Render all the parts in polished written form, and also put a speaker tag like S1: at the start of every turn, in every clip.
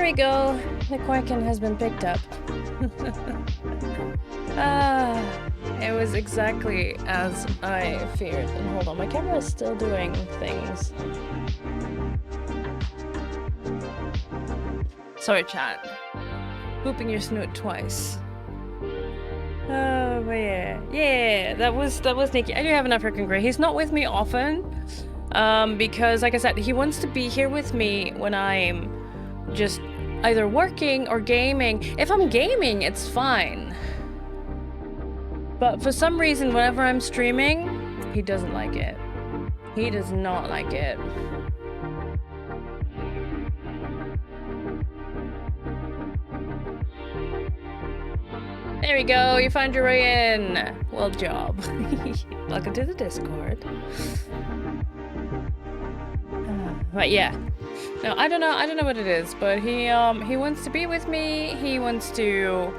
S1: we go. The Quacken has been picked up. It was exactly as I feared. And hold on, my camera is still doing things. Sorry, chat. Pooping your snoot twice. Oh, but yeah, that was Nikki. I do have an African Grey. He's not with me often, because, like I said, he wants to be here with me when I'm just either working or gaming. If I'm gaming, it's fine. But for some reason, whenever I'm streaming, he doesn't like it. He does not like it. There we go, you found your way in. Well job. Welcome to the Discord. But yeah. No, I don't know what it is, but he wants to be with me. He wants to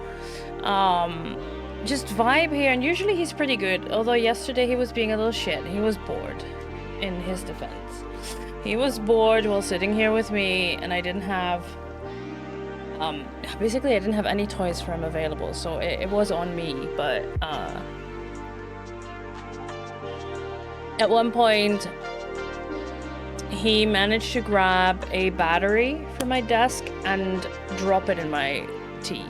S1: just vibe here, and usually he's pretty good. Although yesterday he was being a little shit. He was bored, in his defense. He was bored while sitting here with me, and I didn't have basically I didn't have any toys for him available, so it was on me, but at one point he managed to grab a battery from my desk and drop it in my tea.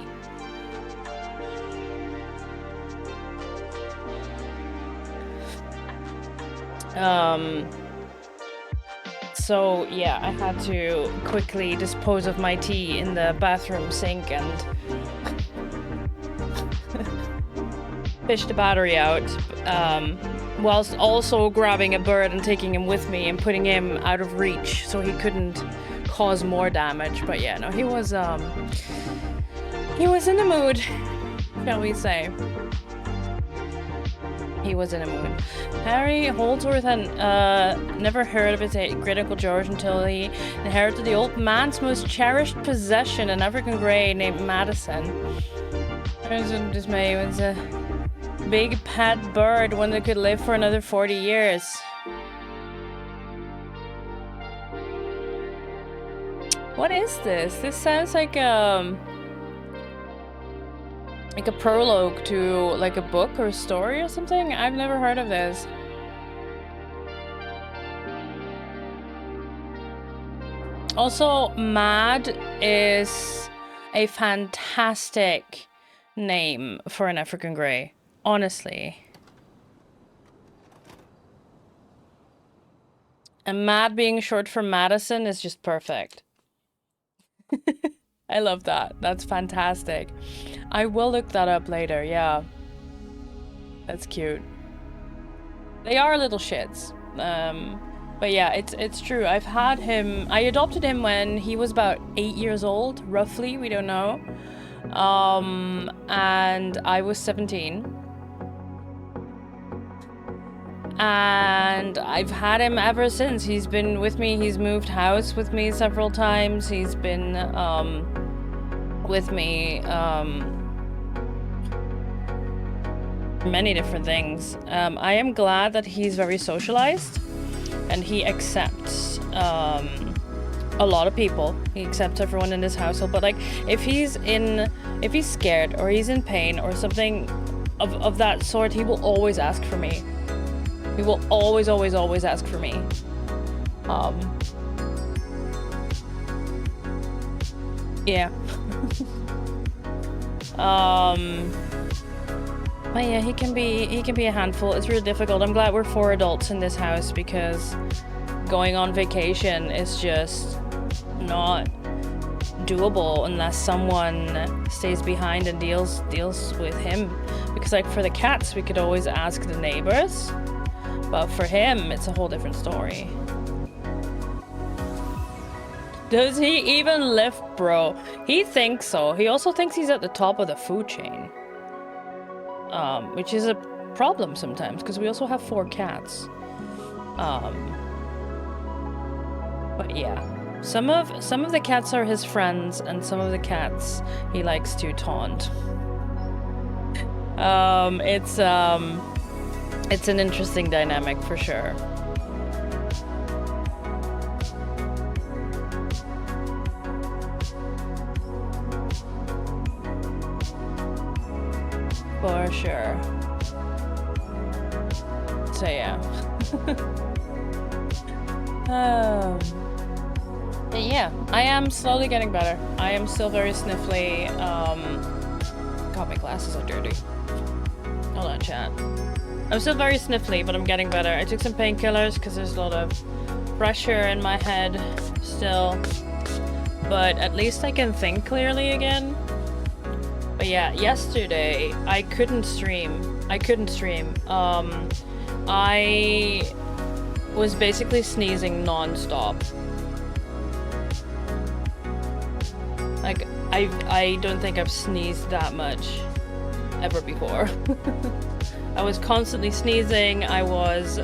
S1: So yeah, I had to quickly dispose of my tea in the bathroom sink and fish the battery out, whilst also grabbing a bird and taking him with me and putting him out of reach so he couldn't cause more damage. But yeah, no, he was in the mood, shall we say. He was in a mood. Harry Holdsworth had never heard of his great Uncle George until he inherited the old man's most cherished possession, an African Grey named Madison. Harry's dismay was a big pet bird, one that could live for another 40 years. What is this? This sounds like a prologue to like a book or a story or something. I've never heard of this. Also, Mad is a fantastic name for an African Grey, honestly. And Mad being short for Madison is just perfect. I love that. That's fantastic. I will look that up later, yeah. That's cute. They are little shits. But yeah, it's true. I've had him... I adopted him when he was about 8 years old, roughly. We don't know. And I was 17. And I've had him ever since. He's been with me. He's moved house with me several times. He's been with me many different things. I am glad that he's very socialized and he accepts a lot of people. He accepts everyone in his household. But like, if he's scared or he's in pain or something of that sort, he will always ask for me. He will always ask for me. Yeah. But yeah, he can be a handful. It's really difficult. I'm glad we're 4 adults in this house because going on vacation is just not doable unless someone stays behind and deals with him. Because like for the cats, we could always ask the neighbors. But for him, it's a whole different story. Does he even lift, bro? He thinks so. He also thinks he's at the top of the food chain. Which is a problem sometimes, because we also have 4 cats. But yeah. Some of the cats are his friends, and some of the cats he likes to taunt. It's an interesting dynamic for sure. For sure. So yeah. But yeah, I am slowly getting better. I am still very sniffly. God, my glasses are dirty. Hold on, chat. I'm still very sniffly, but I'm getting better. I took some painkillers because there's a lot of pressure in my head still. But at least I can think clearly again. But yeah, yesterday I couldn't stream. I was basically sneezing non-stop. Like, I don't think I've sneezed that much ever before. I was constantly sneezing. I was,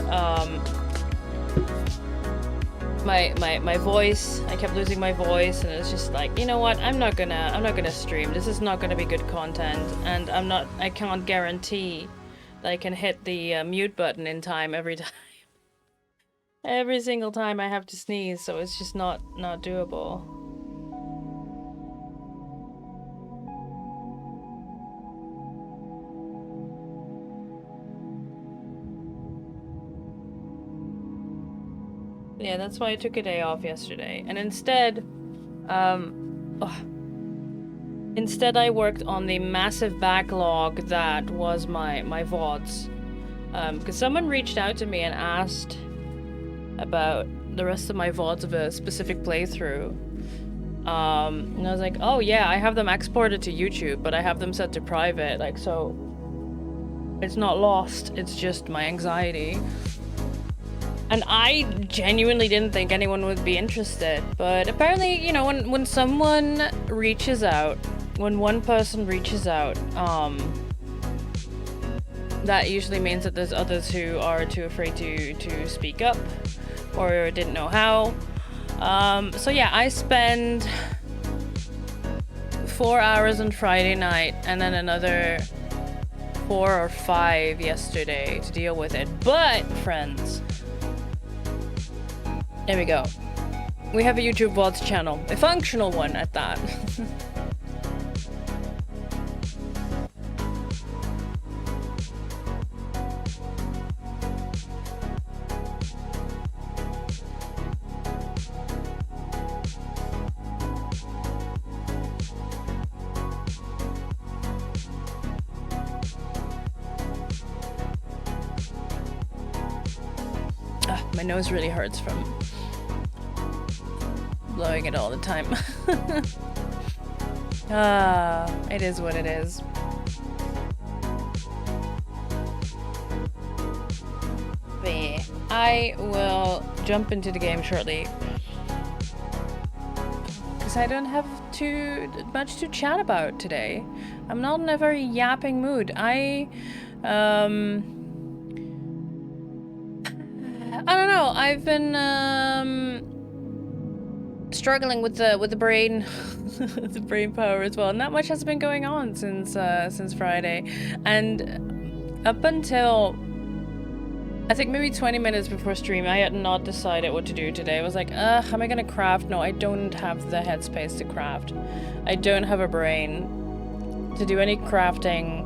S1: my voice, I kept losing my voice, and it's just like, you know what, I'm not gonna stream. This is not gonna be good content, and I can't guarantee that I can hit the mute button in time every time. Every single time I have to sneeze, so it's just not doable. Yeah, that's why I took a day off yesterday. And instead I worked on the massive backlog that was my VODs. Because someone reached out to me and asked about the rest of my VODs of a specific playthrough. And I was like, oh yeah, I have them exported to YouTube, but I have them set to private, like, so it's not lost, it's just my anxiety. And I genuinely didn't think anyone would be interested, but apparently, you know, when someone reaches out, when one person reaches out, that usually means that there's others who are too afraid to speak up or didn't know how. So yeah, I spend 4 hours on Friday night and then another 4 or 5 yesterday to deal with it. But, friends, there we go. We have a YouTube VODs channel. A functional one at that. My nose really hurts from blowing it all the time. It is what it is. But yeah, I will jump into the game shortly because I don't have too much to chat about today. I'm not in a very yapping mood. I don't know. I've been struggling with the brain, the brain power as well. Not much has been going on since Friday, and up until I think maybe 20 minutes before stream, I had not decided what to do today. I was like, am I gonna craft? No, I don't have the headspace to craft. I don't have a brain to do any crafting.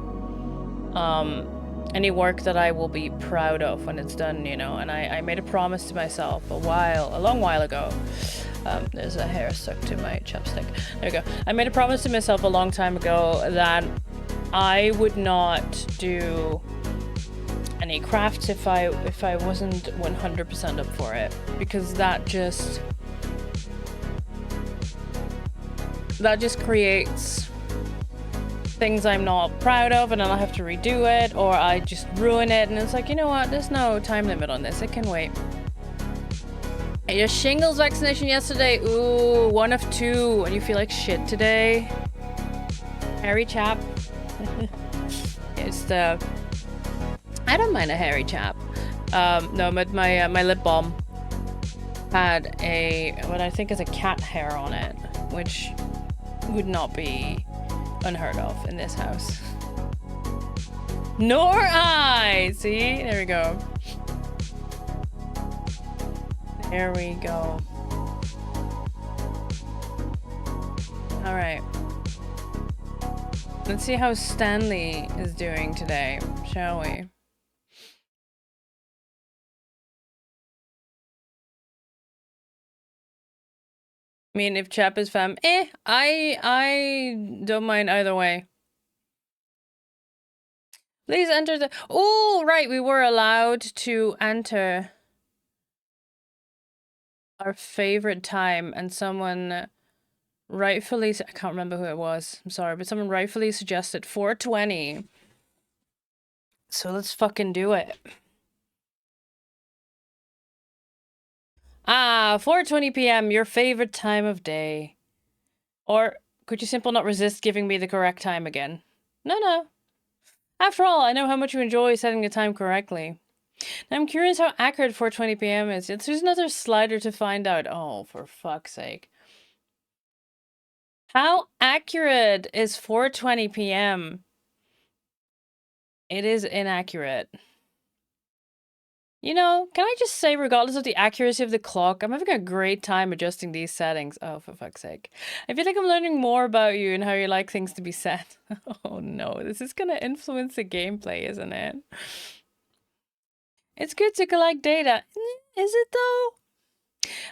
S1: Any work that I will be proud of when it's done, you know, and I made a promise to myself a long while ago. There's a hair stuck to my chopstick. There we go. I made a promise to myself a long time ago that I would not do any crafts if I wasn't 100% up for it, because that just creates things I'm not proud of, and then I'll have to redo it, or I just ruin it, and it's like, you know what, there's no time limit on this, it can wait. Your shingles vaccination yesterday, ooh, 1 of 2, and you feel like shit today? Hairy chap. It's the... I don't mind a hairy chap. No, but my lip balm had what I think is a cat hair on it, which would not be unheard of in this house. Nor I! See? There we go. There we go. Alright. Let's see how Stanley is doing today, shall we? I mean, if Chap is fam, I don't mind either way. Please enter the. Oh, right, we were allowed to enter our favorite time, and someone rightfully, I can't remember who it was. I'm sorry, but someone rightfully suggested 4:20. So let's fucking do it. 4:20 p.m. Your favorite time of day. Or could you simply not resist giving me the correct time again? No. After all, I know how much you enjoy setting the time correctly. Now I'm curious how accurate 4:20 p.m. is. There's another slider to find out. Oh, for fuck's sake. How accurate is 4:20 p.m.? It is inaccurate. You know, can I just say, regardless of the accuracy of the clock, I'm having a great time adjusting these settings. Oh, for fuck's sake. I feel like I'm learning more about you and how you like things to be set. Oh no, this is gonna influence the gameplay, isn't it? It's good to collect data. Is it though?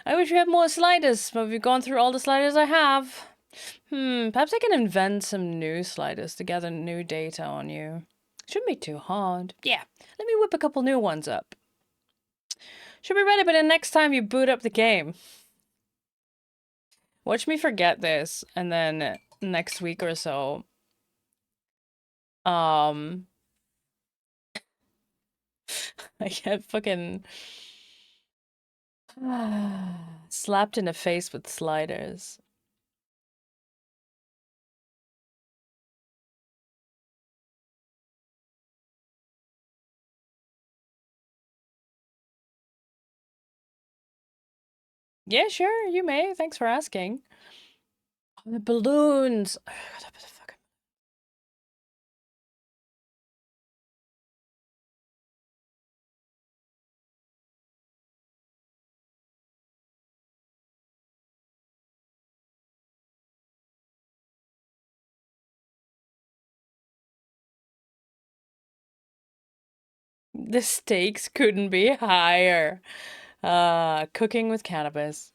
S1: I wish we had more sliders, but we've gone through all the sliders I have. Perhaps I can invent some new sliders to gather new data on you. Shouldn't be too hard. Yeah, let me whip a couple new ones up. Should be ready by the next time you boot up the game. Watch me forget this, and then next week or so, I get fucking slapped in the face with sliders. Yeah, sure, you may. Thanks for asking. Oh, the balloons. The stakes couldn't be higher. Cooking with cannabis.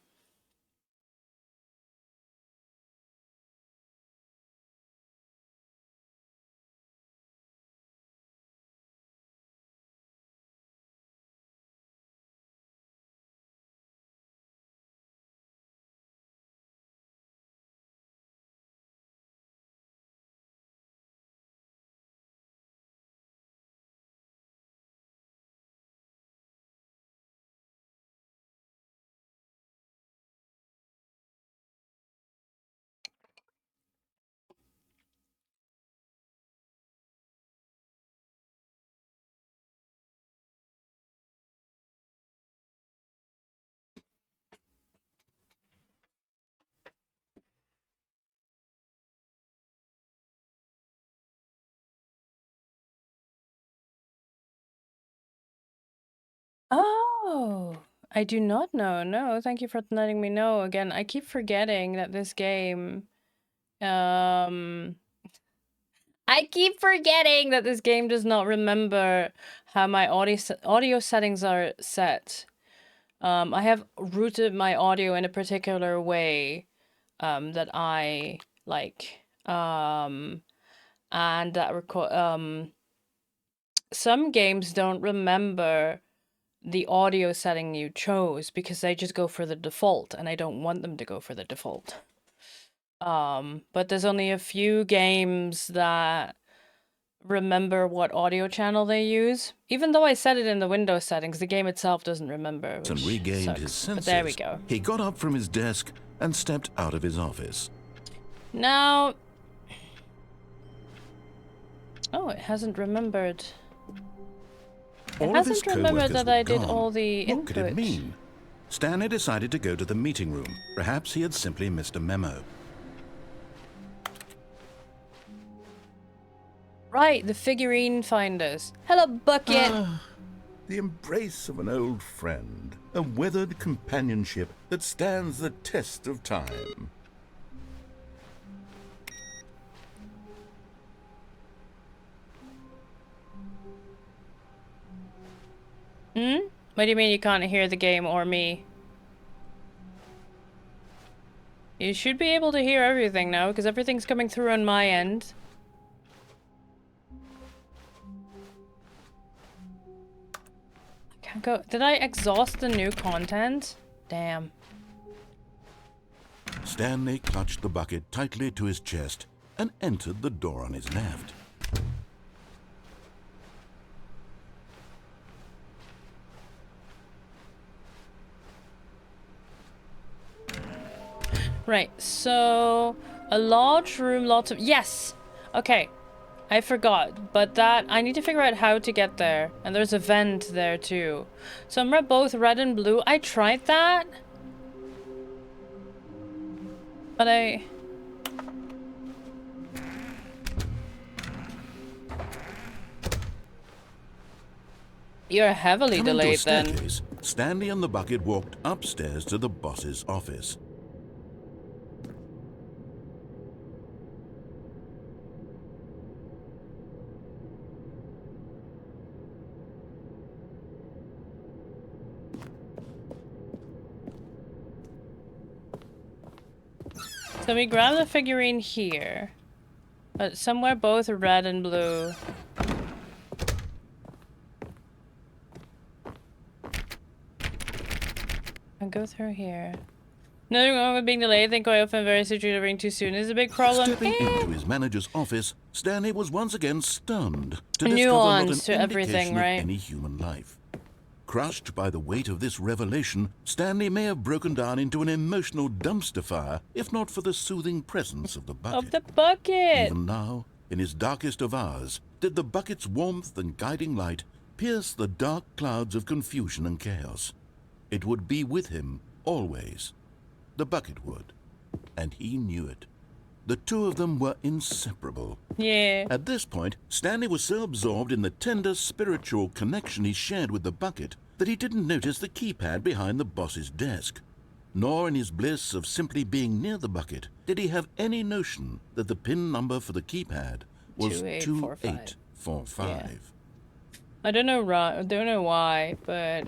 S1: Oh, I do not know. No, thank you for letting me know. Again, I keep forgetting that this game, I keep forgetting that this game does not remember how my audio settings are set. I have routed my audio in a particular way, that I like, and that some games don't remember the audio setting you chose because they just go for the default, and I don't want them to go for the default. But there's only a few games that remember what audio channel they use. Even though I set it in the Windows settings, the game itself doesn't remember, which
S2: and regained
S1: sucks.
S2: his senses.
S1: But there we go.
S2: He got up from his desk and stepped out of his office.
S1: Now... Oh, it hasn't remembered. It hasn't remembered that I did all the input.
S2: What could it mean? Stanley decided to go to the meeting room. Perhaps he had simply missed a memo.
S1: Right, the figurine finders. Hello, Bucket.
S3: The embrace of an old friend. A weathered companionship that stands the test of time.
S1: What do you mean you can't hear the game or me? You should be able to hear everything now, because everything's coming through on my end. I can't go. Did I exhaust the new content? Damn.
S2: Stanley clutched the bucket tightly to his chest and entered the door on his left.
S1: Right, so a large room, lots of... Yes! Okay, I forgot, but that... I need to figure out how to get there. And there's a vent there too. So I'm both red and blue. I tried that. But I... You're heavily
S2: Coming to a
S1: delayed then.
S2: staircase, Stanley and the bucket walked upstairs to the boss's office.
S1: So we grab the figurine here. But somewhere both red and blue. And go through here. Nothing wrong with being delayed. I think I often very delivering too soon is a big problem.
S2: Stepping into his manager's office, Stanley was once again stunned to
S1: A
S2: discover
S1: nuance
S2: not
S1: to
S2: an
S1: everything,
S2: indication
S1: right?
S2: of any human life. Crushed by the weight of this revelation, Stanley may have broken down into an emotional dumpster fire, if not for the soothing presence of the bucket.
S1: Of the bucket!
S2: Even now, in his darkest of hours, did the bucket's warmth and guiding light pierce the dark clouds of confusion and chaos. It would be with him, always. The bucket would. And he knew it. The two of them were inseparable.
S1: Yeah.
S2: At this point, Stanley was so absorbed in the tender spiritual connection he shared with the bucket that he didn't notice the keypad behind the boss's desk. Nor in his bliss of simply being near the bucket did he have any notion that the PIN number for the keypad was 2845.
S1: Yeah. I don't know why, but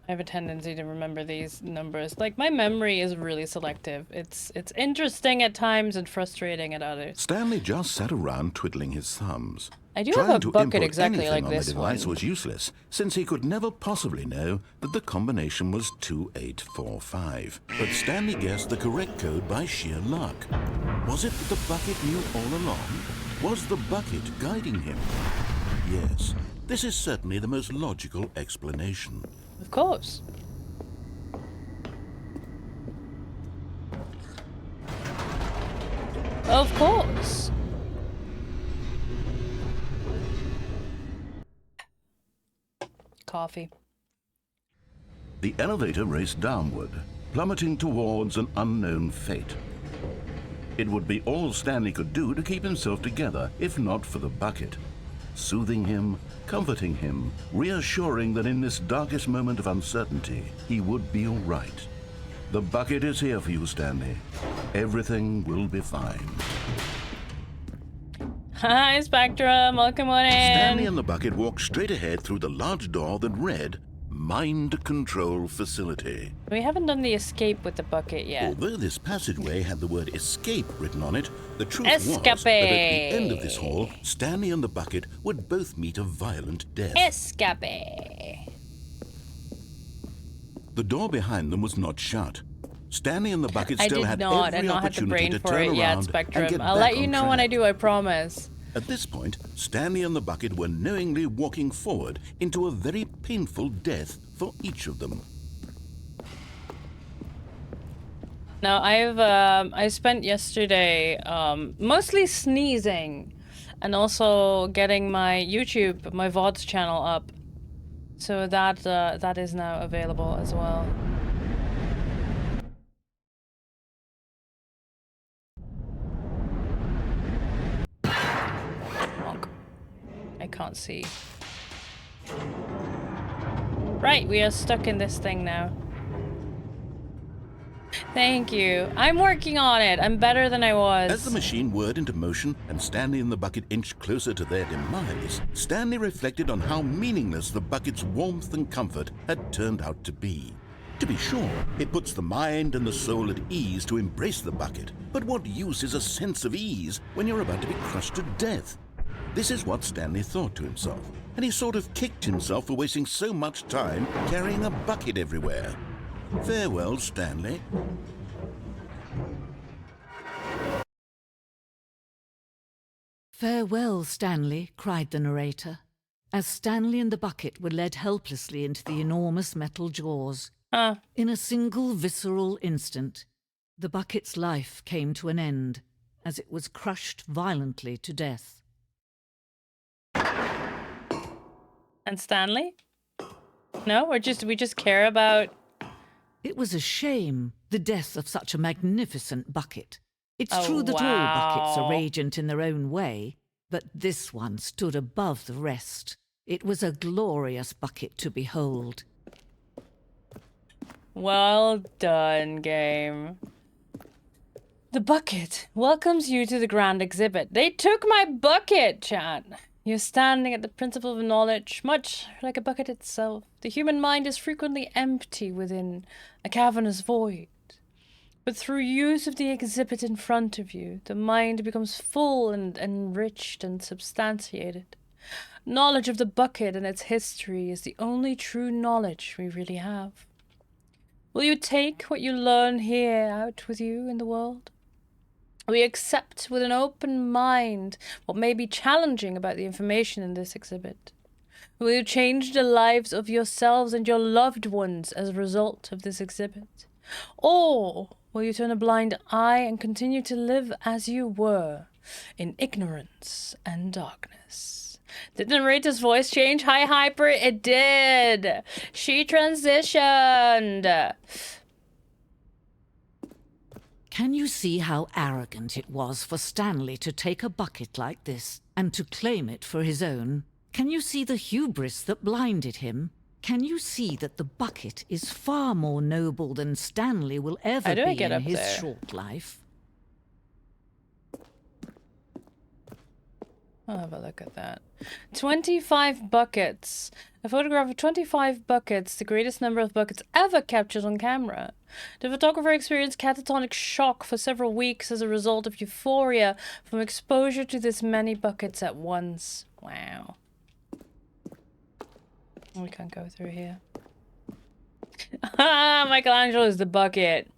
S1: I have a tendency to remember these numbers. Like, my memory is really selective. It's interesting at times and frustrating at others.
S2: Stanley just sat around twiddling his thumbs.
S1: I do
S2: Trying
S1: have a
S2: to
S1: bucket
S2: input
S1: exactly
S2: anything
S1: like
S2: on
S1: this
S2: the device
S1: one.
S2: was useless, since he could never possibly know that the combination was 2845. But Stanley guessed the correct code by sheer luck. Was it that the bucket knew all along? Was the bucket guiding him? Yes, this is certainly the most logical explanation.
S1: Of course. Of course. Coffee.
S2: The elevator raced downward, plummeting towards an unknown fate. It would be all Stanley could do to keep himself together, if not for the bucket. Soothing him, comforting him, reassuring that in this darkest moment of uncertainty, he would be all right. The bucket is here for you, Stanley. Everything will be fine.
S1: Hi, Spectrum. Welcome on in.
S2: Stanley and the bucket walked straight ahead through the large door that read, Mind Control Facility.
S1: We haven't done the escape with the bucket yet.
S2: Although this passageway had the word escape written on it, the truth was that at the
S1: Escape.
S2: end of this hall, Stanley and the bucket would both meet a violent death.
S1: Escape.
S2: The door behind them was not shut. Stanley and the bucket
S1: I
S2: still
S1: did
S2: had
S1: not.
S2: every
S1: I've not had the
S2: opportunity
S1: brain
S2: to
S1: for
S2: turn
S1: it yet,
S2: around and
S1: Spectrum.
S2: get
S1: I'll
S2: back
S1: let you
S2: on
S1: know when I
S2: track.
S1: do, I promise.
S2: At this point, Stanley and the bucket were knowingly walking forward into a very painful death for each of them.
S1: Now, I spent yesterday mostly sneezing and also getting my YouTube, my VODs channel up. So that is now available as well. Honk. I can't see. Right, we are stuck in this thing now. Thank you. I'm working on it. I'm better than I was.
S3: As the machine whirred into motion and Stanley and the bucket inched closer to their demise, Stanley reflected on how meaningless the bucket's warmth and comfort had turned out to be. To be sure, it puts the mind and the soul at ease to embrace the bucket, but what use is a sense of ease when you're about to be crushed to death? This is what Stanley thought to himself, and he sort of kicked himself for wasting so much time carrying a bucket everywhere. Farewell, Stanley.
S4: "Farewell, Stanley," cried the narrator, as Stanley and the bucket were led helplessly into the enormous metal jaws. In a single visceral instant, the bucket's life came to an end as it was crushed violently to death.
S1: And Stanley? No, we just care about...
S4: It was a shame, the death of such a magnificent bucket. It's
S1: Oh,
S4: true that all buckets
S1: wow.
S4: are radiant in their own way, but this one stood above the rest. It was a glorious bucket to behold.
S1: Well done, game. The bucket welcomes you to the grand exhibit. They took my bucket, chat. You're standing at the principle of knowledge, much like a bucket itself. The human mind is frequently empty within a cavernous void. But through use of the exhibit in front of you, the mind becomes full and enriched and substantiated. Knowledge of the bucket and its history is the only true knowledge we really have. Will you take what you learn here out with you in the world? Will you accept with an open mind what may be challenging about the information in this exhibit? Will you change the lives of yourselves and your loved ones as a result of this exhibit? Or will you turn a blind eye and continue to live as you were, in ignorance and darkness? Did the narrator's voice change? Hi, Hyper. It did. She transitioned.
S4: Can you see how arrogant it was for Stanley to take a bucket like this and to claim it for his own? Can you see the hubris that blinded him? Can you see that the bucket is far more noble than Stanley will ever
S1: How do I
S4: be
S1: get
S4: in
S1: up
S4: his
S1: there?
S4: short life?
S1: I'll have a look at that. 25 buckets. A photograph of 25 buckets, the greatest number of buckets ever captured on camera. The photographer experienced catatonic shock for several weeks as a result of euphoria from exposure to this many buckets at once. Wow. We can't go through here. Ah, Michelangelo is the bucket.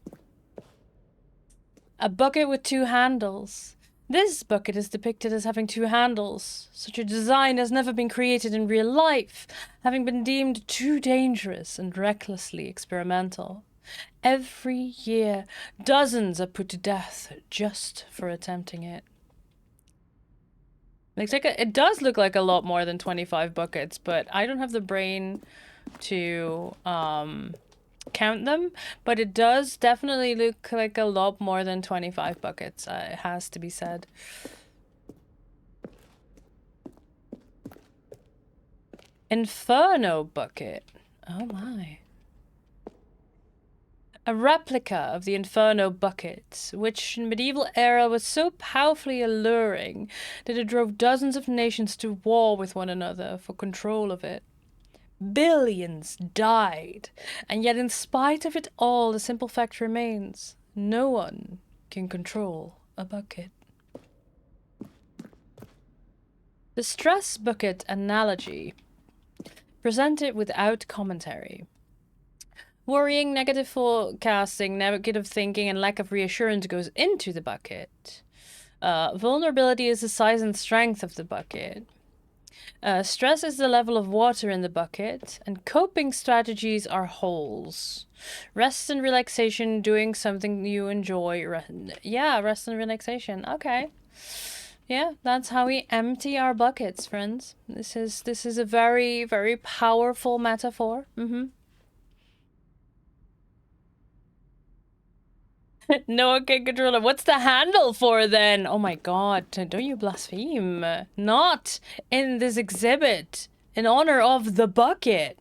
S1: A bucket with two handles. This bucket is depicted as having two handles. Such a design has never been created in real life, having been deemed too dangerous and recklessly experimental. Every year, dozens are put to death just for attempting it. It does look like a lot more than 25 buckets, but I don't have the brain to count them, but it does definitely look like a lot more than 25 buckets. It has to be said. Inferno bucket. Oh my. A replica of the Inferno bucket, which in medieval era was so powerfully alluring that it drove dozens of nations to war with one another for control of it. Billions died, and yet in spite of it all, the simple fact remains: no one can control a bucket. The stress bucket analogy. Presented without commentary. Worrying, negative forecasting, negative thinking, and lack of reassurance goes into the bucket. Vulnerability is the size and strength of the bucket. Stress is the level of water in the bucket, and coping strategies are holes. Rest and relaxation, doing something you enjoy. Rest and relaxation. Okay. Yeah, that's how we empty our buckets, friends. This is a very, very powerful metaphor. No one can control it. What's the handle for then? Oh my god, don't you blaspheme. Not in this exhibit. In honor of the bucket.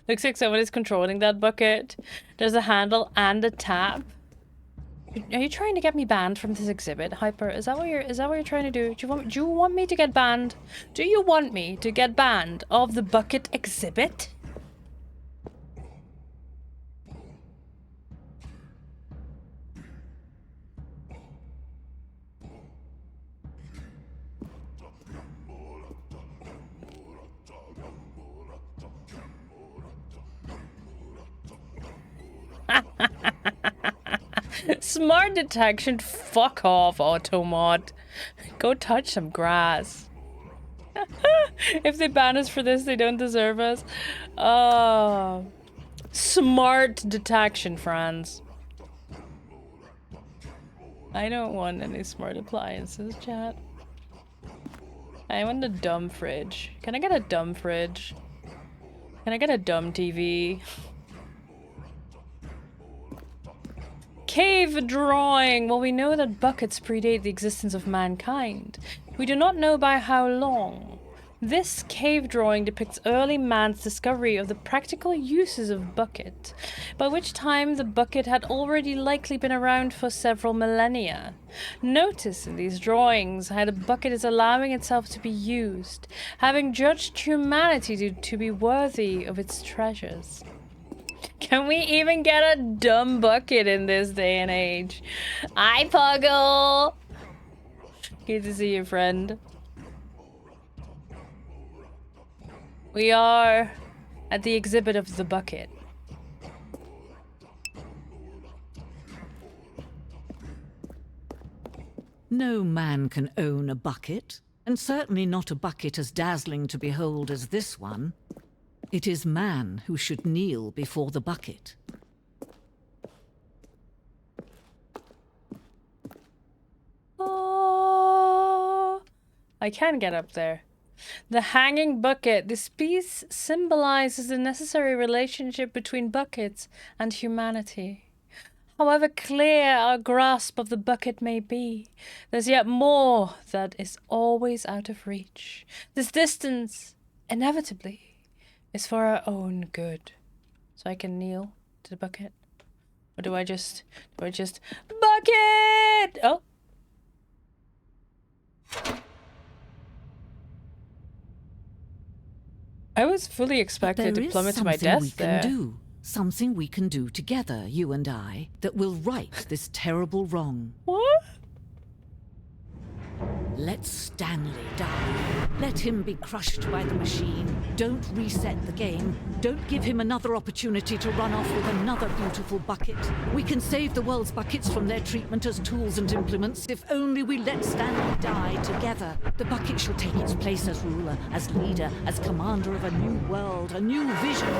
S1: Looks like someone is controlling that bucket. There's a handle and a tap. Are you trying to get me banned from this exhibit, Hyper? Is that what you're trying to do? Do you want me to get banned? Do you want me to get banned of the bucket exhibit? Smart detection, fuck off, Automod. Go touch some grass. If they ban us for this, they don't deserve us. Oh, smart detection, friends. I don't want any smart appliances, chat. I want a dumb fridge. Can I get a dumb fridge? Can I get a dumb TV? Cave drawing! Well, we know that buckets predate the existence of mankind. We do not know by how long. This cave drawing depicts early man's discovery of the practical uses of bucket, by which time the bucket had already likely been around for several millennia. Notice in these drawings how the bucket is allowing itself to be used, having judged humanity to be worthy of its treasures. Can we even get a dumb bucket in this day and age? Hi, Puggle! Good to see you, friend. We are at the exhibit of the bucket.
S4: No man can own a bucket, and certainly not a bucket as dazzling to behold as this one. It is man who should kneel before the bucket.
S1: Oh, I can get up there. The hanging bucket. This piece symbolizes the necessary relationship between buckets and humanity. However clear our grasp of the bucket may be, there's yet more that is always out of reach. This distance, inevitably, is for our own good. So I can kneel to the bucket? Or do I just bucket? Oh. I was fully expected to plummet to my death there.
S4: Something we can do together, you and I, that will right this terrible wrong.
S1: What?
S4: Let Stanley die. Let him be crushed by the machine. Don't reset the game. Don't give him another opportunity to run off with another beautiful bucket. We can save the world's buckets from their treatment as tools and implements if only we let Stanley die together. The bucket shall take its place as ruler, as leader, as commander of a new world, a new vision.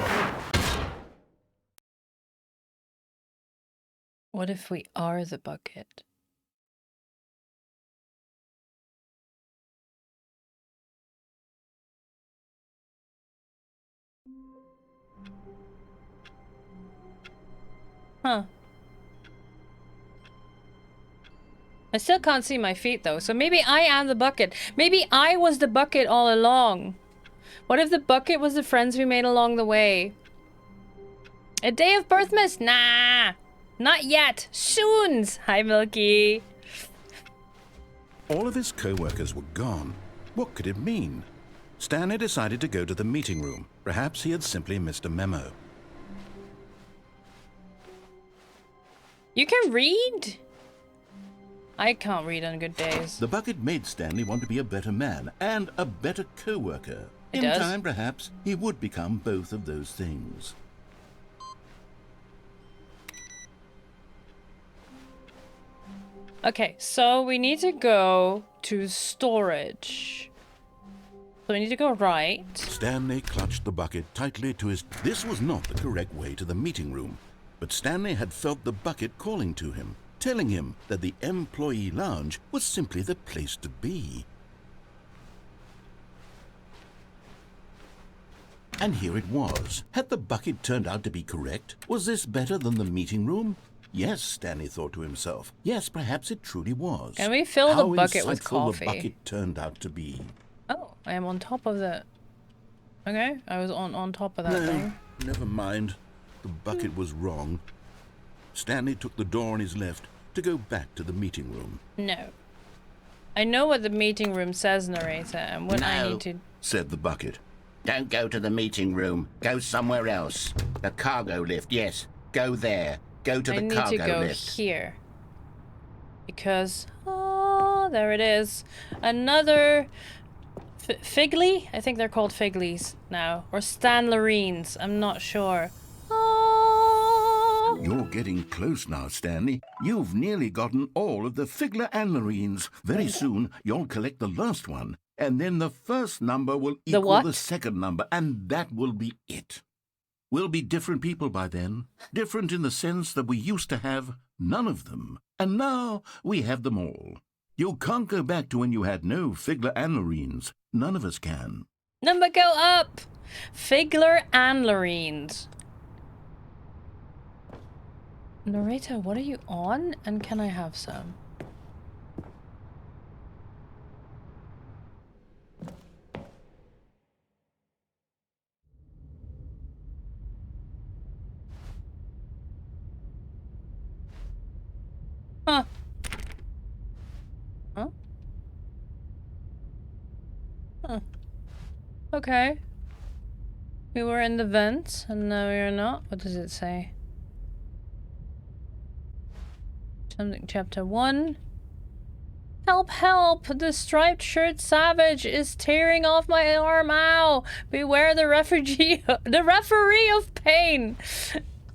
S1: What if we are the bucket? Huh. I still can't see my feet though, so maybe I am the bucket. Maybe I was the bucket all along. What if the bucket was the friends we made along the way? A day of birthmas? Nah! Not yet! Soons! Hi, Milky.
S3: All of his co-workers were gone. What could it mean? Stanley decided to go to the meeting room. Perhaps he had simply missed a memo.
S1: You can read? I can't read on good days.
S2: The bucket made Stanley want to be a better man and a better co-worker. In time, perhaps, he would become both of those things.
S1: Okay, so we need to go to storage. So we need to go right.
S3: Stanley clutched the bucket tightly to his... This was not the correct way to the meeting room, but Stanley had felt the bucket calling to him, telling him that the employee lounge was simply the place to be. And here it was. Had the bucket turned out to be correct? Was this better than the meeting room? Yes, Stanley thought to himself. Yes, perhaps it truly was.
S1: Can we fill the bucket with coffee?
S3: How insightful the bucket turned out to be.
S1: Oh, I am on top of the... Okay, I was on top of that thing.
S3: Never mind. The bucket was wrong. Stanley took the door on his left to go back to the meeting room.
S1: No. I know what the meeting room says, narrator, and what I need to...
S2: said the bucket.
S5: Don't go to the meeting room. Go somewhere else. The cargo lift, yes. Go there. Go to the cargo lift.
S1: I need to go here. Because... Oh, there it is. Another... Figley? I think they're called Figleys now. Or Stanlerines. I'm not sure. Oh.
S2: You're getting close now, Stanley. You've nearly gotten all of the Figler Anlerines. Very soon, you'll collect the last one. And then the first number will equal the second number. And that will be it. We'll be different people by then. Different in the sense that we used to have none of them. And now we have them all. You can't go back to when you had no Figler Anlerines. None of us can.
S1: Number go up! Figler Anlerines. Narrator, what are you on? And can I have some? Huh. Huh? Huh. Okay. We were in the vents, and now we are not. What does it say? Something chapter 1. Help, help! The striped shirt savage is tearing off my arm. Ow! Beware the refugee, the referee of pain.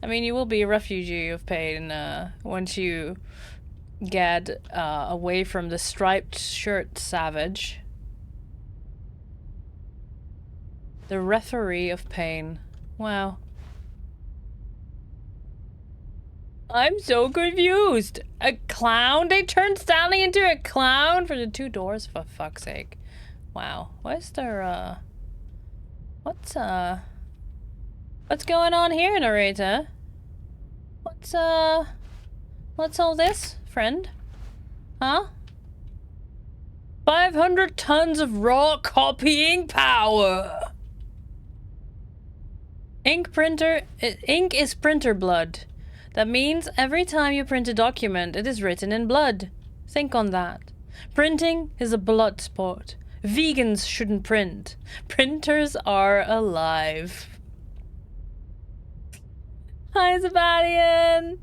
S1: I mean, you will be a refugee of pain once you get away from the striped shirt savage. The referee of pain. Wow. I'm so confused. A clown? They turned Stanley into a clown for the 2 doors, for fuck's sake. Wow. What's their, what's going on here, narrator? What's all this, friend? Huh? 500 tons of raw copying power! Ink is printer blood. That means every time you print a document, it is written in blood. Think on that. Printing is a blood sport. Vegans shouldn't print. Printers are alive. Hi, Sebastian!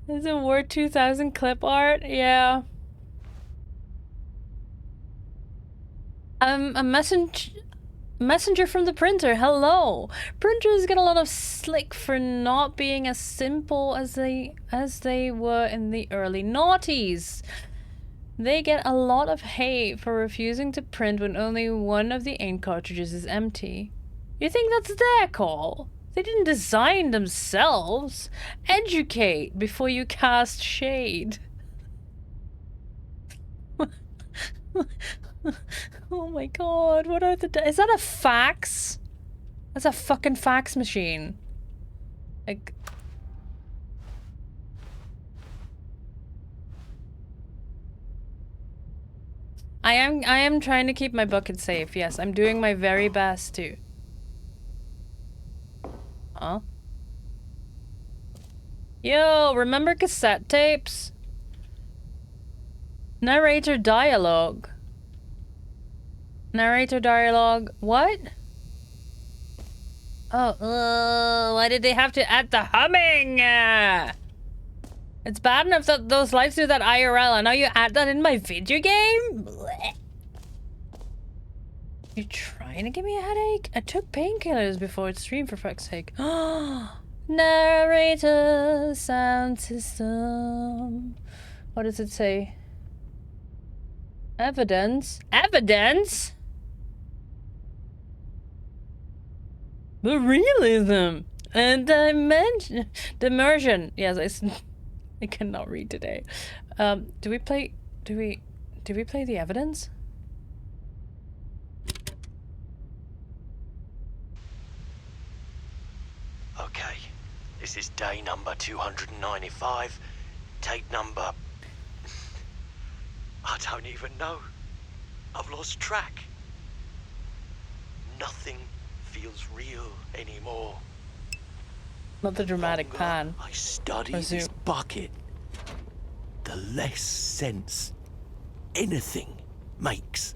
S1: Is it Word 2000 clip art? Yeah. A messenger from the printer. Hello. Printers get a lot of slick for not being as simple as they were in the early noughties. They get a lot of hate for refusing to print when only one of the ink cartridges is empty. You think that's their call? They didn't design themselves. Educate before you cast shade. Oh my god, what are the... Is that a fax? That's a fucking fax machine. Like... I am trying to keep my bucket safe, yes. I'm doing my very best to. Huh? Yo, remember cassette tapes? Narrator dialogue. Narrator dialogue. What? Oh, why did they have to add the humming? It's bad enough that those lights do that IRL, and now you add that in my video game? Blech. You trying to give me a headache? I took painkillers before it streamed, for fuck's sake. Narrator sound system. What does it say? Evidence? Evidence? The realism and immersion. Yes, I cannot read today. Do we play the evidence?
S6: Okay, this is day number 295. Tape number... I don't even know. I've lost track. Nothing feels real anymore.
S1: Not the dramatic
S6: Longer
S1: pan.
S6: I study
S1: Or
S6: this
S1: zoom.
S6: bucket, the less sense anything makes.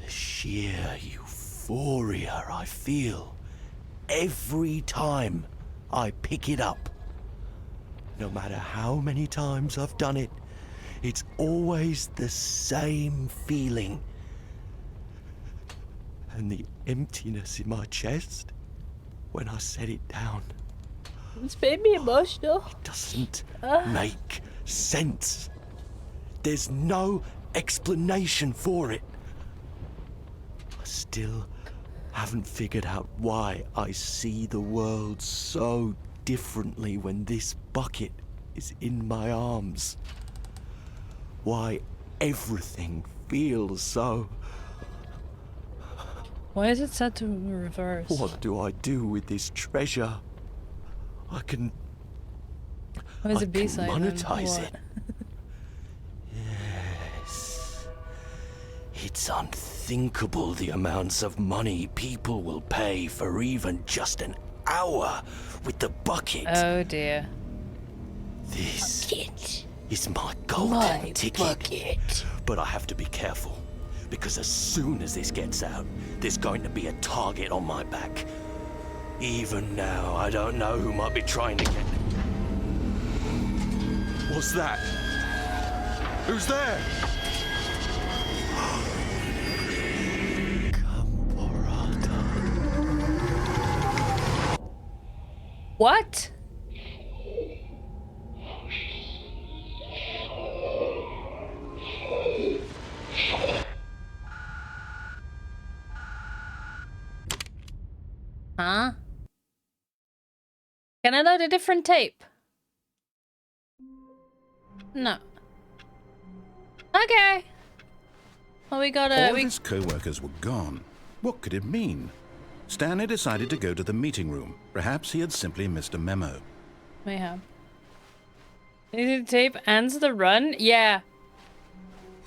S6: The sheer euphoria I feel every time I pick it up. No matter how many times I've done it, it's always the same feeling. And the emptiness in my chest when I set it down
S1: It's made me emotional.
S6: doesn't make sense. There's no explanation for it. I still haven't figured out why I see the world so differently when this bucket is in my arms. Why everything feels so...
S1: Why is it set to reverse?
S6: What do I do with this treasure? I can
S1: Why is
S6: I
S1: it
S6: can
S1: B-side? then?
S6: monetize
S1: What?
S6: it. Yes. It's unthinkable the amounts of money people will pay for even just an hour with the bucket.
S1: Oh dear.
S6: This is my golden ticket.
S1: Bucket.
S6: But I have to be careful, because as soon as this gets out, there's going to be a target on my back. Even now, I don't know who might be trying to get... What's that? Who's there? Camporata.
S1: What? Huh? Can I load a different tape? No. Okay. Well, we gotta...
S3: All his co-workers were gone. What could it mean? Stanley decided to go to the meeting room. Perhaps he had simply missed a memo.
S1: Mayhem. The tape ends the run? Yeah.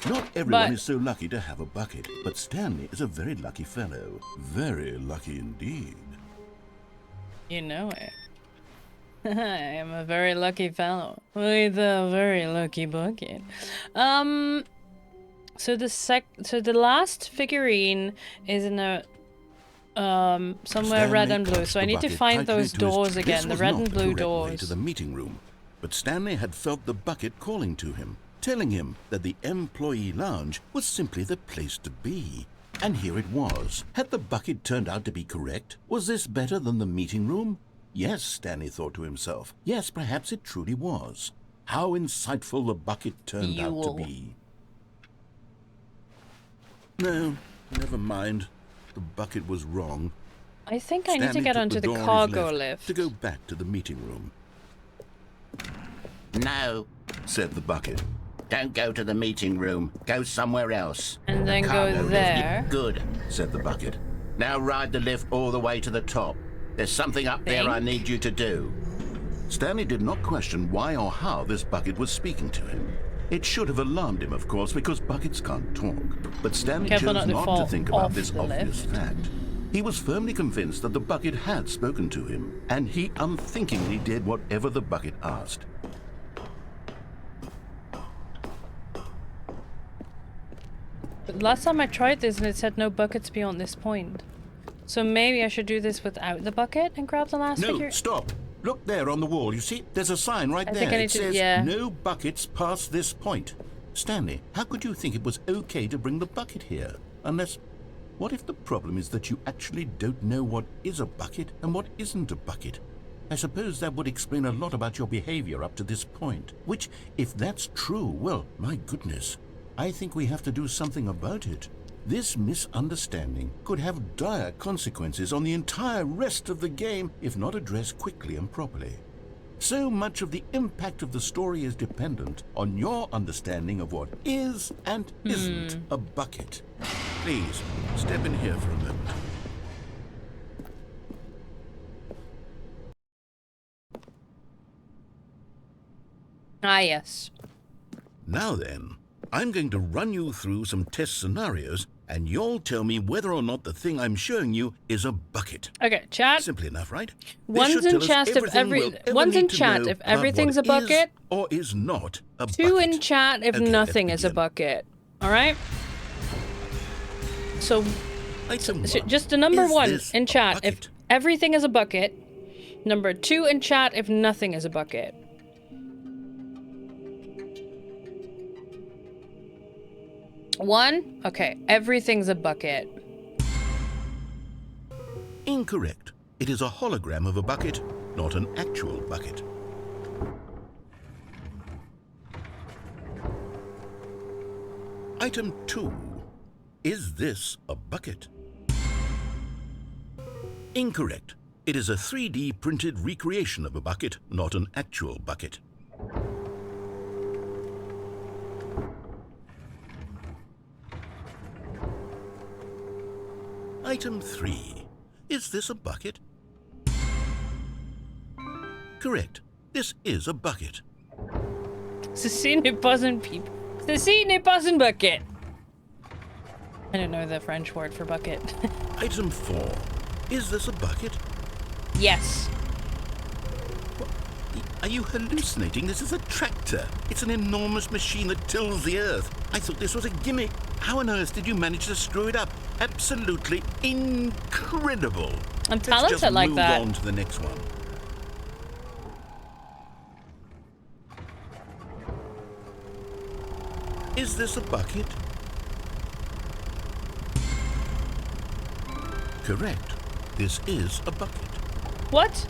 S2: Not everyone
S1: But-
S2: is so lucky to have a bucket, but Stanley is a very lucky fellow. Very lucky indeed.
S1: You know it. I am a very lucky fellow with a very lucky bucket. So the last figurine is in a somewhere red
S2: Stanley
S1: and blue.
S2: clutched
S1: So I
S2: the
S1: need to
S2: bucket
S1: find
S2: tightly
S1: those
S2: to his-
S1: doors
S2: This
S1: again, the
S2: was
S1: red
S2: not
S1: and
S2: the
S1: blue
S2: correct way
S1: doors.
S2: to the meeting room, but Stanley had felt the bucket calling to him, telling him that the employee lounge was simply the place to be. And here it was. Had the bucket turned out to be correct? Was this better than the meeting room? Yes, Stanley thought to himself. Yes, perhaps it truly was. How insightful the bucket turned out to
S1: Yule.
S2: be. No, never mind. The bucket was wrong.
S1: I think I need to
S2: Stanley
S1: get
S2: took
S1: onto the
S2: door on his
S1: cargo
S2: left
S1: lift.
S2: to go back to the meeting room,
S5: No,
S2: said the bucket.
S5: don't go to the meeting room. Go somewhere else.
S1: And then
S5: Cargo
S1: go
S5: lift.
S1: there.
S5: Good.
S2: Said the bucket.
S5: Now ride the lift all the way to the top. There's something up there I
S1: Think?
S5: need you to do.
S2: Stanley did not question why or how this bucket was speaking to him. It should have alarmed him, of course, because buckets can't talk. But Stanley
S1: Careful
S2: chose
S1: not to
S2: not to
S1: fall
S2: think about
S1: off
S2: this
S1: the
S2: obvious
S1: lift.
S2: fact. He was firmly convinced that the bucket had spoken to him, and he unthinkingly did whatever the bucket asked.
S1: But last time I tried this and it said no buckets beyond this point. So maybe I should do this without the bucket and grab the last
S2: No,
S1: figure.
S2: stop! Look there on the wall. You see, there's a sign right
S1: I
S2: there.
S1: think I need
S2: It
S1: to-
S2: says,
S1: yeah.
S2: no buckets past this point. Stanley, how could you think it was okay to bring the bucket here? Unless, what if the problem is that you actually don't know what is a bucket and what isn't a bucket? I suppose that would explain a lot about your behavior up to this point. Which, if that's true, well, my goodness, I think we have to do something about it. This misunderstanding could have dire consequences on the entire rest of the game if not addressed quickly and properly. So much of the impact of the story is dependent on your understanding of what is and isn't a bucket. Please, step in here for a moment.
S1: Ah, yes.
S2: Now then, I'm going to run you through some test scenarios
S3: and you'll tell me whether or not the thing I'm showing you is a bucket.
S1: Okay, chat.
S3: Simple enough, right?
S1: One's in chat if everything's a bucket.
S3: Or is not a bucket.
S1: 2 in chat if nothing is a bucket. All right. So just the number 1 in chat if everything is a bucket. Number 2 in chat if nothing is a bucket. One? Okay, everything's a bucket.
S3: Incorrect. It is a hologram of a bucket, not an actual bucket. Item 2. Is this a bucket? Incorrect. It is a 3D printed recreation of a bucket, not an actual bucket. Item 3. Is this a bucket? Correct. This is a bucket.
S1: Ceci n'est pas un pipe. Ceci n'est pas un bucket. I don't know the French word for bucket.
S3: Item 4. Is this a bucket?
S1: Yes.
S3: Are you hallucinating? This is a tractor. It's an enormous machine that tills the earth. I thought this was a gimmick. How on earth did you manage to screw it up? Absolutely incredible.
S1: I'm talented like that.
S3: Let's just move on to the next one. Is this a bucket? Correct. This is a bucket.
S1: What?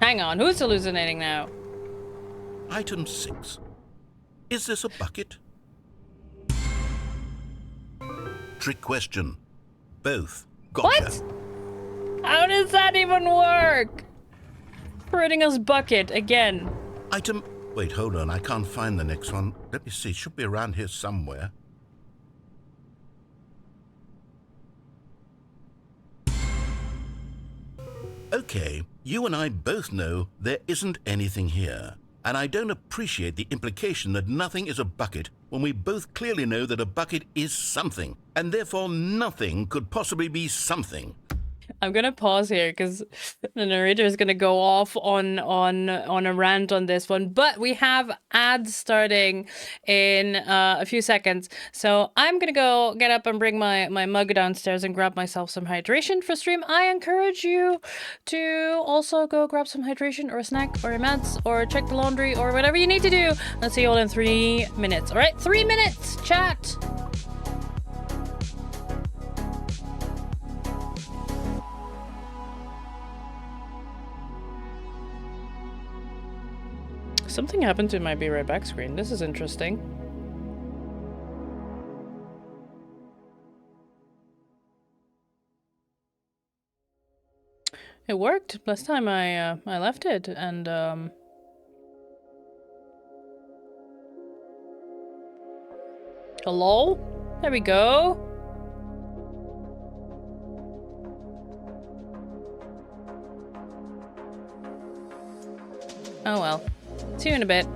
S1: Hang on, who's hallucinating now?
S3: Item 6. Is this a bucket? Trick question. Both. Gotcha.
S1: What? How does that even work? Schrödinger's bucket again.
S3: Item... Wait, hold on. I can't find the next one. Let me see. It should be around here somewhere. Okay, you and I both know there isn't anything here. And I don't appreciate the implication that nothing is a bucket when we both clearly know that a bucket is something, and therefore nothing could possibly be something.
S1: I'm gonna pause here because the narrator is gonna go off on a rant on this one. But we have ads starting in a few seconds, so I'm gonna go get up and bring my mug downstairs and grab myself some hydration for stream. I encourage you to also go grab some hydration or a snack or a meds or check the laundry or whatever you need to do. Let's see you all in 3 minutes. All right, 3 minutes. Chat. Something happened to my Be Right Back screen. This is interesting. It worked last time I left it, and hello? There we go. Oh well. See you in a bit.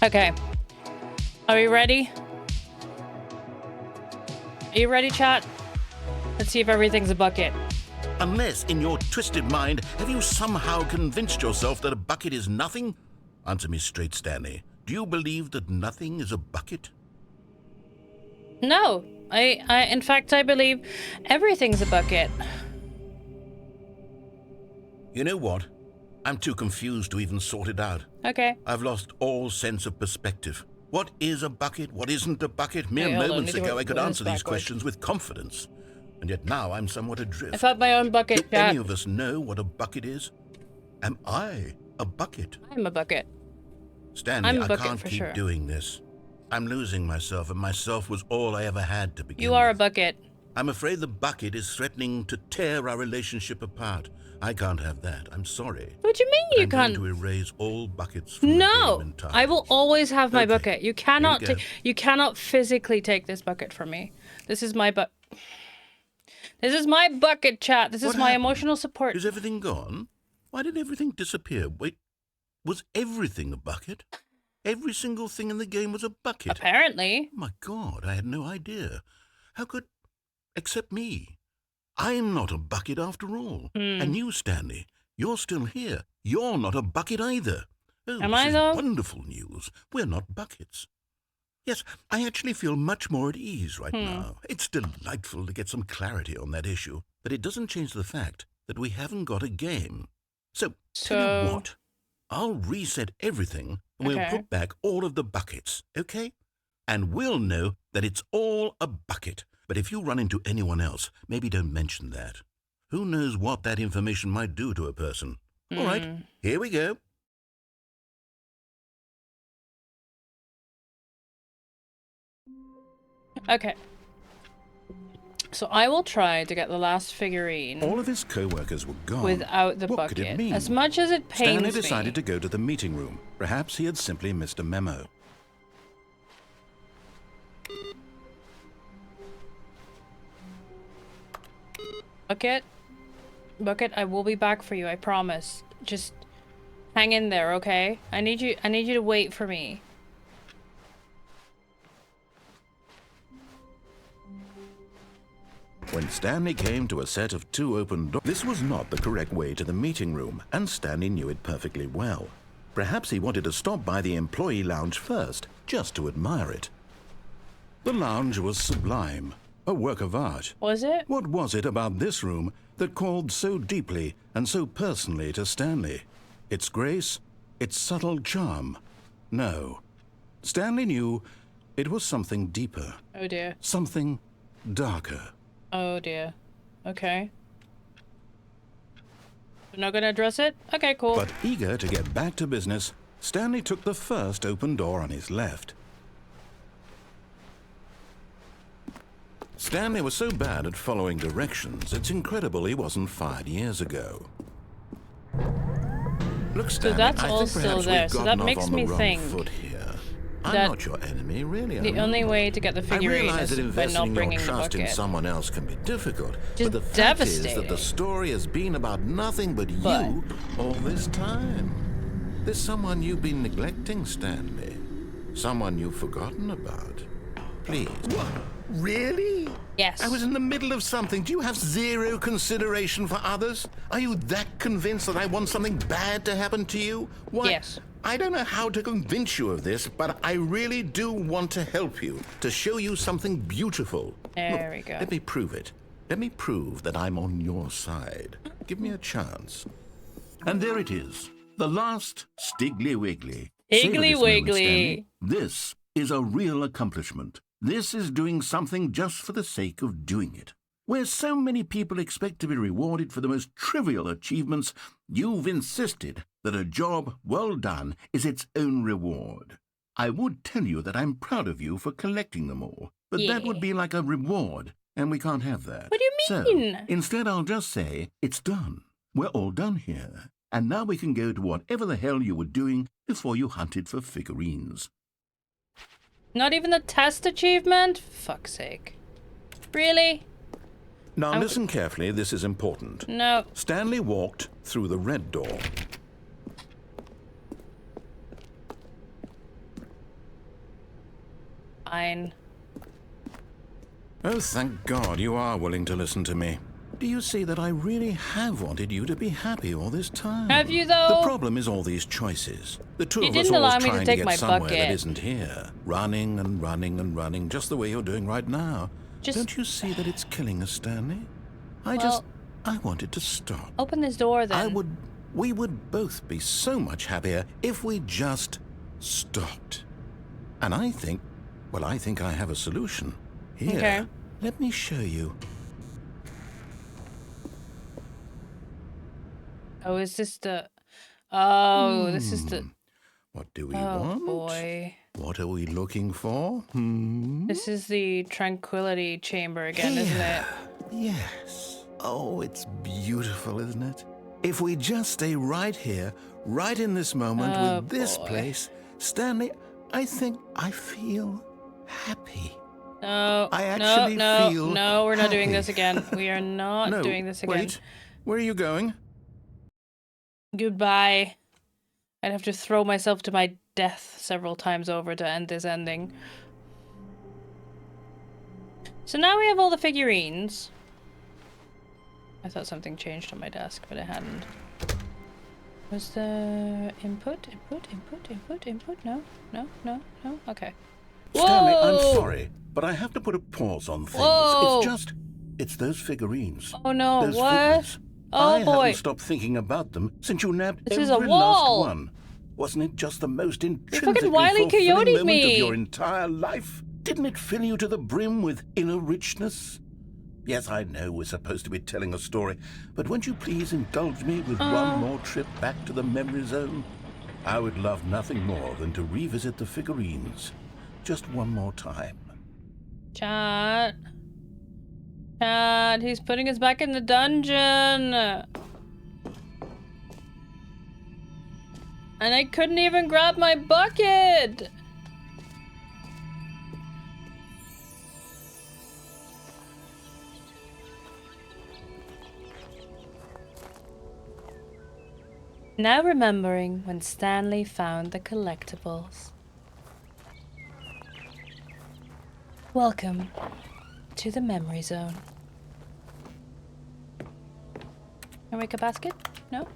S1: Okay. Are we ready? Are you ready, chat? Let's see if everything's a bucket.
S3: Unless, in your twisted mind, have you somehow convinced yourself that a bucket is nothing? Answer me straight, Stanley. Do you believe that nothing is a bucket?
S1: No. In fact, I believe everything's a bucket.
S3: You know what? I'm too confused to even sort it out.
S1: Okay.
S3: I've lost all sense of perspective. What is a bucket? What isn't a bucket? Mere moments ago I could answer these questions with confidence. And yet now I'm somewhat adrift.
S1: I thought my own bucket,
S3: Do
S1: chat.
S3: any of us know what a bucket is? Am I a bucket?
S1: I'm a bucket.
S3: Stanley,
S1: I'm a
S3: I
S1: bucket
S3: can't
S1: for
S3: keep
S1: sure.
S3: doing this. I'm losing myself, and myself was all I ever had to begin
S1: You are a
S3: with.
S1: bucket.
S3: I'm afraid the bucket is threatening to tear our relationship apart. I can't have that. I'm sorry.
S1: What do you mean
S3: But
S1: you
S3: I'm
S1: can't?
S3: going to erase all buckets from the
S1: No,
S3: game entirely.
S1: I will always have my
S3: Okay,
S1: bucket. You cannot
S3: here we go.
S1: you cannot physically take this bucket from me. This is my This is my bucket, chat. This is
S3: What
S1: my
S3: happened?
S1: emotional support.
S3: Is everything gone? Why did everything disappear? Wait, was everything a bucket? Every single thing in the game was a bucket?
S1: Apparently.
S3: My God, I had no idea. How could... Except me. I'm not a bucket after all. And you, Stanley, you're still here. You're not a bucket either. Oh,
S1: Am
S3: this
S1: I,
S3: is
S1: though?
S3: wonderful news. We're not buckets. Yes, I actually feel much more at ease right now. It's delightful to get some clarity on that issue, but it doesn't change the fact that we haven't got a game. So, tell you what, I'll reset everything and we'll
S1: Okay.
S3: put back all of the buckets, okay? And we'll know that it's all a bucket. But if you run into anyone else, maybe don't mention that. Who knows what that information might do to a person? All right, here we go.
S1: Okay. So I will try to get the last figurine
S7: All of his co-workers were gone.
S1: without the
S7: What could it
S1: bucket.
S7: mean?
S1: As much as it pains
S7: Stanley decided
S1: me.
S7: to go to the meeting room. Perhaps he had simply missed a memo.
S1: Bucket, I will be back for you, I promise. Just hang in there, okay? I need you to wait for me.
S7: When Stanley came to a set of 2 open doors, this was not the correct way to the meeting room, and Stanley knew it perfectly well. Perhaps he wanted to stop by the employee lounge first, just to admire it. The lounge was sublime, a work of art.
S1: Was it?
S7: What was it about this room that called so deeply and so personally to Stanley? Its grace? Its subtle charm? No. Stanley knew
S3: It was something deeper,
S1: Oh dear.
S3: something darker.
S1: Oh dear. Okay. We're not gonna address it? Okay, cool.
S3: But eager to get back to business, Stanley took the first open door on his left. Stanley was so bad at following directions, it's incredible he wasn't fired years ago. Look, Stanley,
S1: that's
S3: I
S1: all
S3: think
S1: still
S3: perhaps
S1: there,
S3: we've
S1: so
S3: gotten
S1: that
S3: off
S1: makes
S3: on the
S1: me
S3: wrong
S1: think
S3: foot here. I'm
S1: that
S3: not your enemy, really.
S1: the
S3: I'm
S1: only
S3: not.
S1: way to get the
S3: I
S1: figurine
S3: realize
S1: is
S3: that
S1: by
S3: investing
S1: not
S3: your
S1: bringing the
S3: trust in
S1: bucket.
S3: someone else can be difficult,
S1: Just
S3: but the fact is that
S1: devastating.
S3: the story has been about nothing but you all this time. There's someone you've been neglecting, Stanley. Someone you've forgotten about. Please. What? Really?
S1: Yes.
S3: I was in the middle of something. Do you have zero consideration for others? Are you that convinced that I want something bad to happen to you? What?
S1: Yes.
S3: I don't know how to convince you of this, but I really do want to help you, to show you something beautiful.
S1: There we go.
S3: Let me prove it. Let me prove that I'm on your side. Give me a chance.
S2: And there it is, the last Stiggly Wiggly.
S1: Higgly
S2: Savor this moment,
S1: Wiggly.
S2: Stanley. This is a real accomplishment. This is doing something just for the sake of doing it. Where so many people expect to be rewarded for the most trivial achievements, you've insisted that a job well done is its own reward. I would tell you that I'm proud of you for collecting them all, but that would be like a reward, and we can't have that.
S1: What do you mean?
S2: So, instead I'll just say, it's done. We're all done here. And now we can go to whatever the hell you were doing before you hunted for figurines.
S1: Not even the test achievement? Fuck's sake. Really?
S3: Now listen carefully, this is important.
S1: No.
S3: Stanley walked through the red door.
S1: Fine.
S3: Oh, thank God you are willing to listen to me. Do you see that I really have wanted you to be happy all this time?
S1: Have you, though?
S3: The problem is all these choices. The two
S1: You
S3: of us
S1: didn't allow
S3: always
S1: me to
S3: trying
S1: take
S3: get
S1: my
S3: somewhere
S1: bucket.
S3: that isn't here. Running and running and running, just the way you're doing right now. Don't you see that it's killing us, Stanley? I wanted to stop.
S1: Open this door, then.
S3: We would both be so much happier if we just stopped. And I think I have a solution. Here,
S1: Okay.
S3: let me show you.
S1: Oh, is this the... Oh, this is the...
S3: What do we
S1: Oh,
S3: want?
S1: boy.
S3: What are we looking for?
S1: This is the tranquility chamber again, isn't it?
S3: Yes. Oh, it's beautiful, isn't it? If we just stay right here, right in this moment
S1: Oh,
S3: with this
S1: boy.
S3: place, Stanley, I think I feel happy.
S1: No,
S3: I actually feel
S1: no, we're not doing
S3: happy.
S1: this again. We are not
S3: No,
S1: doing this again.
S3: wait. Where are you going?
S1: Goodbye. I'd have to throw myself to my death several times over to end this ending. So now we have all the figurines. I thought something changed on my desk, but it hadn't. Was the input? No? Okay.
S2: Stanley,
S1: Whoa!
S2: I'm sorry, but I have to put a pause on things.
S1: Whoa!
S2: It's those figurines.
S1: Oh no,
S2: Those
S1: what?
S2: figures.
S1: Oh
S2: I
S1: boy.
S2: haven't stopped thinking about them since you nabbed
S1: This
S2: every
S1: is a wall.
S2: last one. Wasn't it just the most
S1: fucking
S2: intrinsically
S1: Wile E.
S2: fulfilling
S1: Coyote'd
S2: moment
S1: me.
S2: of your entire life? Didn't it fill you to the brim with inner richness? Yes, I know we're supposed to be telling a story, but won't you please indulge me with one more trip back to the memory zone? I would love nothing more than to revisit the figurines. Just one more time.
S1: Chat, he's putting us back in the dungeon. And I couldn't even grab my bucket. Now remembering when Stanley found the collectibles. Welcome to the memory zone. Can I make a basket? No?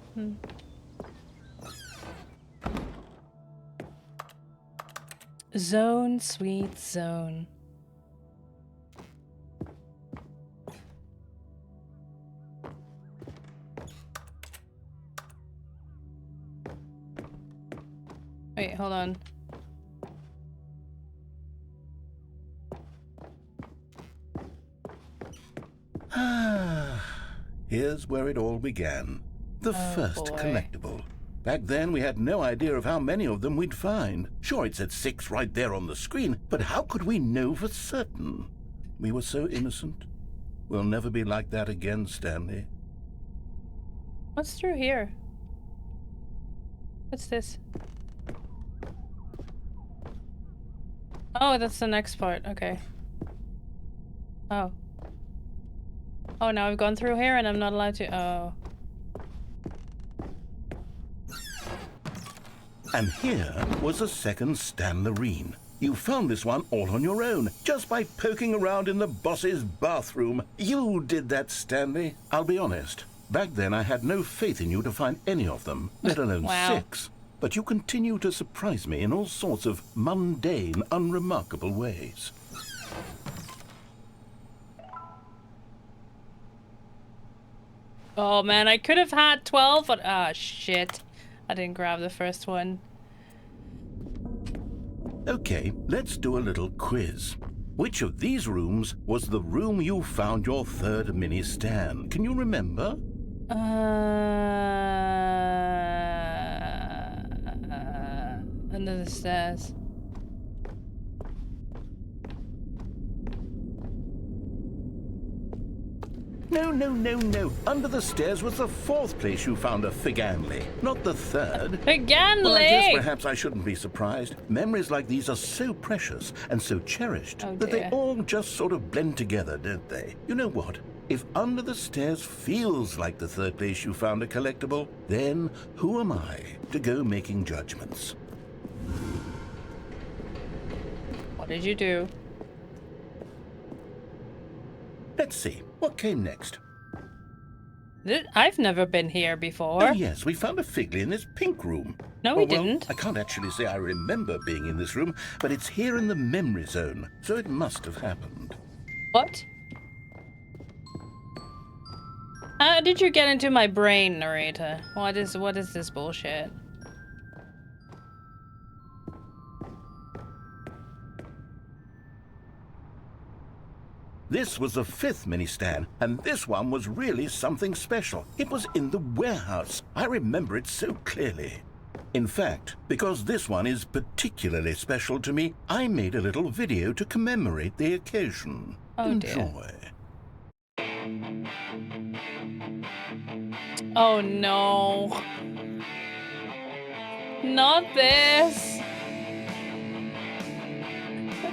S1: Zone, sweet zone. Wait, hold on.
S3: here's where it all began. The first
S1: boy.
S3: collectible. Back then, we had no idea of how many of them we'd find. Sure, it said 6 right there on the screen, but how could we know for certain? We were so innocent. We'll never be like that again, Stanley.
S1: What's through here? What's this? Oh, that's the next part. Okay. Oh. Oh, now I've gone through here and I'm not allowed to. Oh.
S3: And here was a second Stan Loreen. You found this one all on your own, just by poking around in the boss's bathroom. You did that, Stanley. I'll be honest. Back then, I had no faith in you to find any of them, let alone
S1: Wow.
S3: 6. But you continue to surprise me in all sorts of mundane, unremarkable ways.
S1: Oh man, I could have had 12, but ah, shit. I didn't grab the first one.
S3: Okay, let's do a little quiz. Which of these rooms was the room you found your third mini Stan? Can you remember?
S1: Under the stairs.
S3: No. Under the stairs was the 4th place you found a Figanley, not the 3rd.
S1: Figanley!
S3: Well, I guess perhaps I shouldn't be surprised. Memories like these are so precious and so cherished
S1: Oh,
S3: that they
S1: dear.
S3: all just sort of blend together, don't they? You know what? If Under the Stairs feels like the 3rd place you found a collectible, then who am I to go making judgments?
S1: What did you do?
S3: Let's see, what came next?
S1: I've never been here before.
S3: Oh, yes, we found a Figley in this pink room.
S1: No, we didn't.
S3: I can't actually say I remember being in this room, but it's here in the memory zone, so it must have happened.
S1: What? How did you get into my brain, narrator? What is this bullshit?
S3: This was the 5th mini Stan, and this one was really something special. It was in the warehouse. I remember it so clearly. In fact, because this one is particularly special to me, I made a little video to commemorate the occasion.
S1: Oh, dear.
S3: Enjoy.
S1: Oh no. Not this.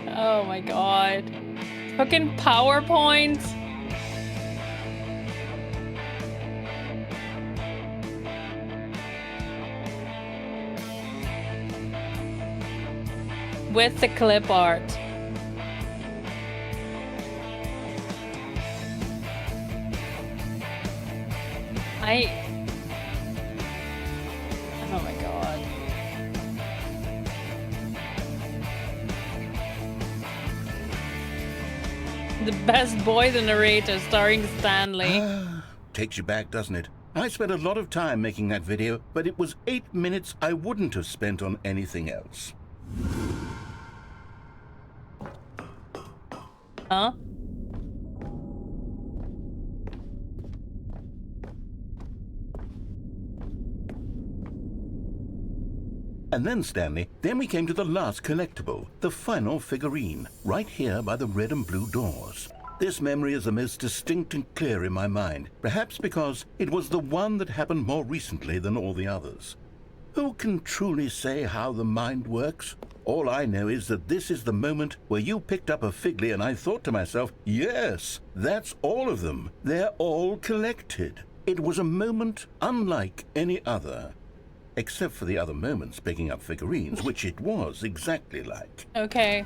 S1: Oh my god. Fucking PowerPoint. With the clip art. Oh my god. The best boy, the narrator, starring Stanley.
S3: Takes you back, doesn't it? I spent a lot of time making that video, but it was 8 minutes I wouldn't have spent on anything else.
S1: Huh?
S3: And then, Stanley, then we came to the last collectible, the final figurine, right here by the red and blue doors. This memory is the most distinct and clear in my mind, perhaps because it was the one that happened more recently than all the others. Who can truly say how the mind works? All I know is that this is the moment where you picked up a Figley and I thought to myself, yes, that's all of them. They're all collected. It was a moment unlike any other. Except for the other moments picking up figurines, which it was exactly like.
S1: Okay.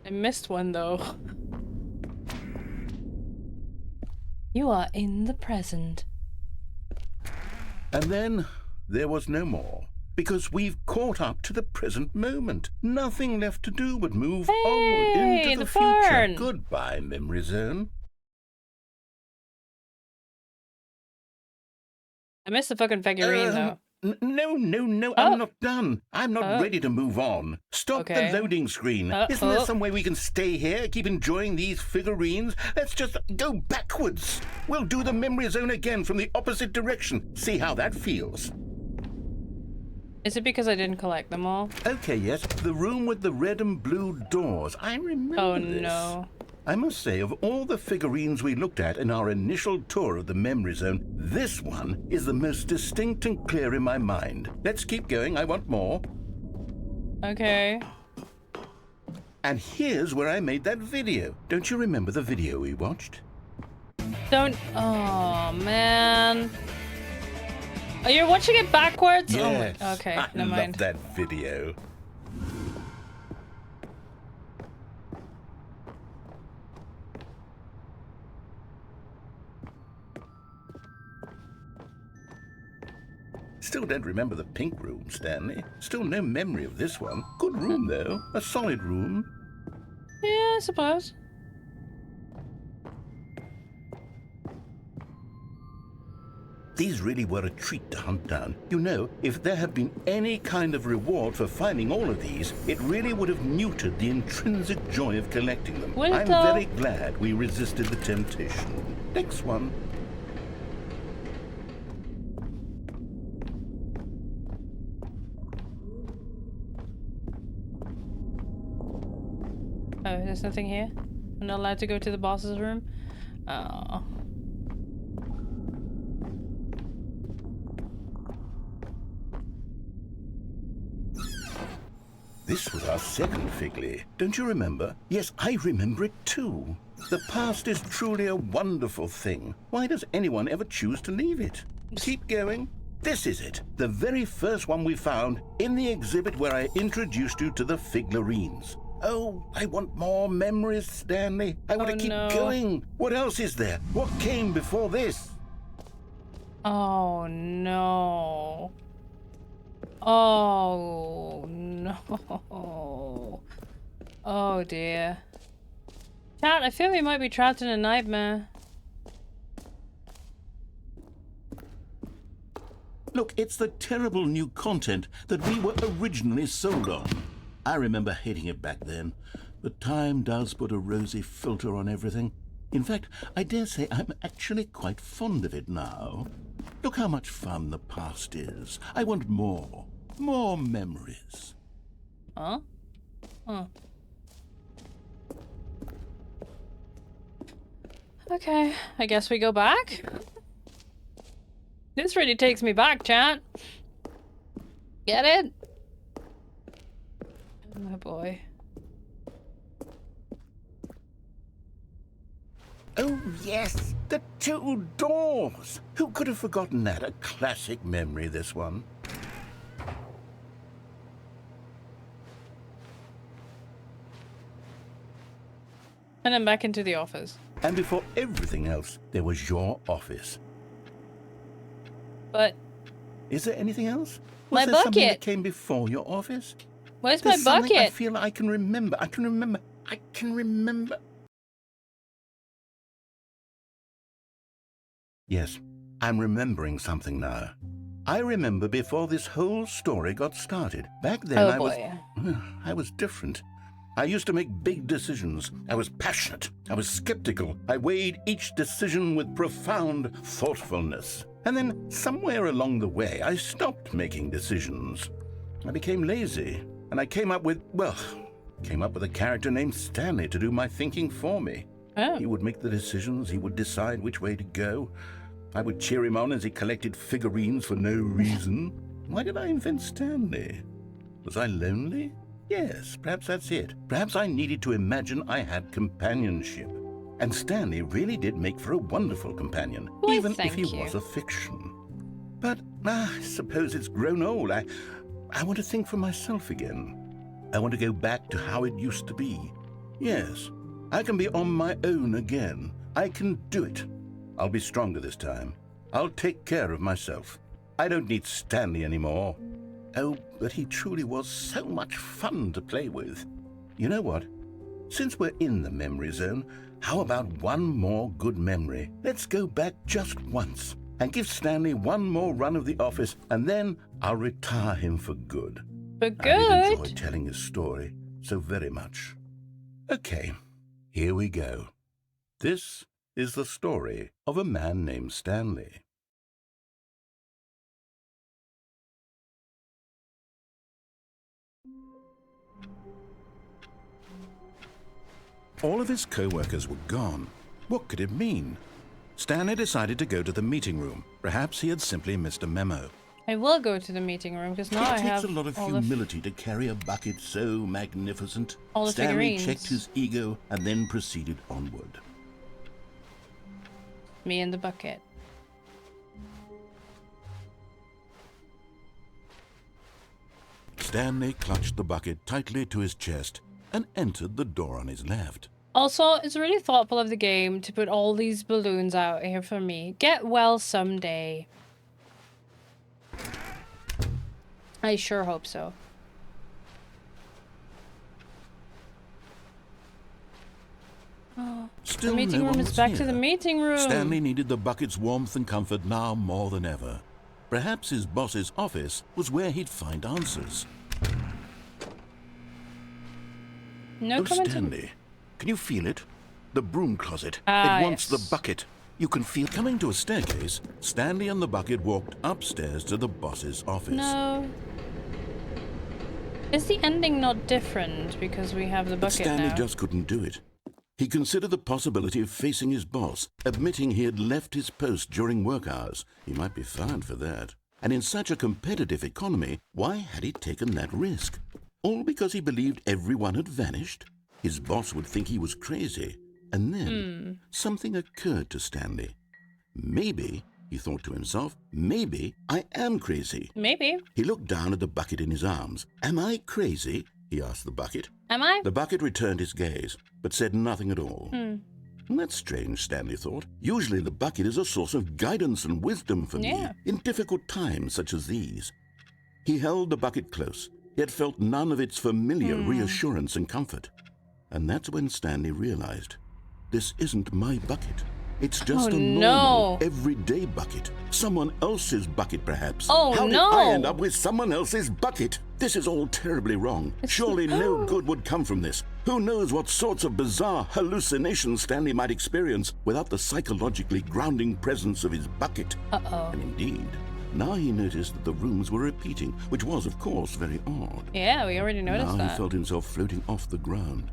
S1: I missed one though. You are in the present.
S3: And then there was no more, because we've caught up to the present moment. Nothing left to do but move onward into the future.
S1: barn.
S3: Goodbye, Memory Zone.
S1: I missed the fucking figurine though.
S2: No, I'm not done. I'm not ready to move on. Stop the loading screen. Isn't there some way we can stay here, keep enjoying these figurines? Let's just go backwards. We'll do the memory zone again from the opposite direction. See how that feels.
S1: Is it because I didn't collect them all?
S2: Okay, yes. The room with the red and blue doors. I remember this.
S1: No.
S2: I must say, of all the figurines we looked at in our initial tour of the memory zone, this one is the most distinct and clear in my mind. Let's keep going. I want more.
S1: Okay.
S2: And here's where I made that video. Don't you remember the video we watched?
S1: Don't. Oh, man. Oh, you're watching it backwards?
S2: Yes.
S1: Oh, okay,
S2: I
S1: never mind.
S2: love that video. Still don't remember the pink room, Stanley. Still no memory of this one. Good room, though. A solid room.
S1: Yeah, I suppose.
S2: These really were a treat to hunt down. You know, if there had been any kind of reward for finding all of these, it really would have neutered the intrinsic joy of collecting them.
S1: Will
S2: I'm
S1: it,
S2: very glad we resisted the temptation. Next one.
S1: Oh, there's nothing here? I'm not allowed to go to the boss's room? Oh.
S2: This was our second Figley. Don't you remember? Yes, I remember it too. The past is truly a wonderful thing. Why does anyone ever choose to leave it? Keep going. This is it. The very first one we found in the exhibit where I introduced you to the figurines. Oh, I want more memories, Stanley. I want to keep going. What else is there? What came before this?
S1: Oh, no. Oh, no. Oh, dear. Chat, I feel we might be trapped in a nightmare.
S2: Look, it's the terrible new content that we were originally sold on. I remember hating it back then, but time does put a rosy filter on everything. In fact, I dare say I'm actually quite fond of it now. Look how much fun the past is. I want more. More memories.
S1: Huh? Huh. Okay, I guess we go back? This really takes me back, chat. Get it? Oh boy.
S2: Oh, yes, the two doors. Who could have forgotten that? A classic memory, this one.
S1: And then back into the office.
S2: And before everything else, there was your office.
S1: But...
S2: Is there anything else?
S1: My
S2: Was there something
S1: bucket!
S2: that came before your office?
S1: Where's
S2: There's
S1: my
S2: something I
S1: bucket?
S2: feel I can remember. I can remember. Yes, I'm remembering something now. I remember before this whole story got started. Back then I was different. I used to make big decisions. I was passionate. I was skeptical. I weighed each decision with profound thoughtfulness. And then somewhere along the way, I stopped making decisions. I became lazy, and I came up with a character named Stanley to do my thinking for me.
S1: Oh.
S2: He would make the decisions. He would decide which way to go. I would cheer him on as he collected figurines for no reason. Why did I invent Stanley? Was I lonely? Yes, perhaps that's it. Perhaps I needed to imagine I had companionship. And Stanley really did make for a wonderful companion,
S1: Why,
S2: even if
S1: thank
S2: he
S1: you.
S2: was a fiction. But I suppose it's grown old. I want to think for myself again. I want to go back to how it used to be. Yes, I can be on my own again. I can do it. I'll be stronger this time. I'll take care of myself. I don't need Stanley anymore. Oh, but he truly was so much fun to play with. You know what? Since we're in the memory zone, how about one more good memory? Let's go back just once. and give Stanley one more run of the office, and then I'll retire him for good.
S1: For
S2: I did
S1: good?
S2: enjoy telling his story so very much. Okay, here we go. This is the story of a man named Stanley.
S3: All of his co-workers were gone. What could it mean? Stanley decided to go to the meeting room. Perhaps he had simply missed a memo.
S1: I will go to the meeting room because now I
S2: It
S1: have
S2: takes a lot of
S1: all
S2: humility to carry a bucket so magnificent.
S1: all the
S2: Stanley
S1: figurines.
S2: checked his ego and then proceeded onward.
S1: Me and the bucket.
S3: Stanley clutched the bucket tightly to his chest and entered the door on his left.
S1: Also, it's really thoughtful of the game to put all these balloons out here for me. Get well someday. I sure hope so.
S3: Still
S1: The meeting
S3: no
S1: room
S3: one
S1: is
S3: was
S1: back
S3: here.
S1: to the meeting room.
S3: Stanley needed the bucket's warmth and comfort now more than ever. Perhaps his boss's office was where he'd find answers.
S1: No
S3: Oh,
S1: comment.
S3: Stanley, can you feel it? The broom closet.
S1: Ah,
S3: it wants
S1: yes.
S3: the bucket. You can feel... Coming to a staircase, Stanley and the bucket walked upstairs to the boss's office.
S1: No. Is the ending not different because we have the
S3: But
S1: bucket
S3: Stanley
S1: now?
S3: just couldn't do it. He considered the possibility of facing his boss, admitting he had left his post during work hours. He might be fired for that. And in such a competitive economy, why had he taken that risk? All because he believed everyone had vanished? His boss would think he was crazy. And then something occurred to Stanley. Maybe, he thought to himself, maybe I am crazy.
S1: Maybe.
S3: He looked down at the bucket in his arms. Am I crazy? He asked the bucket.
S1: Am I?
S3: The bucket returned his gaze, but said nothing at all. That's strange, Stanley thought. Usually the bucket is a source of guidance and wisdom for me
S1: Yeah.
S3: in difficult times such as these. He held the bucket close, yet felt none of its familiar reassurance and comfort. And that's when Stanley realized, this isn't my bucket. It's just
S1: Oh,
S3: a normal,
S1: no.
S3: everyday bucket. Someone else's bucket, perhaps.
S1: Oh,
S3: How
S1: no.
S3: did I end up with someone else's bucket? This is all terribly wrong. Surely no good would come from this. Who knows what sorts of bizarre hallucinations Stanley might experience without the psychologically grounding presence of his bucket.
S1: Uh-oh.
S3: And indeed, now he noticed that the rooms were repeating, which was, of course, very odd.
S1: Yeah, we already noticed
S3: Now
S1: that.
S3: he felt himself floating off the ground.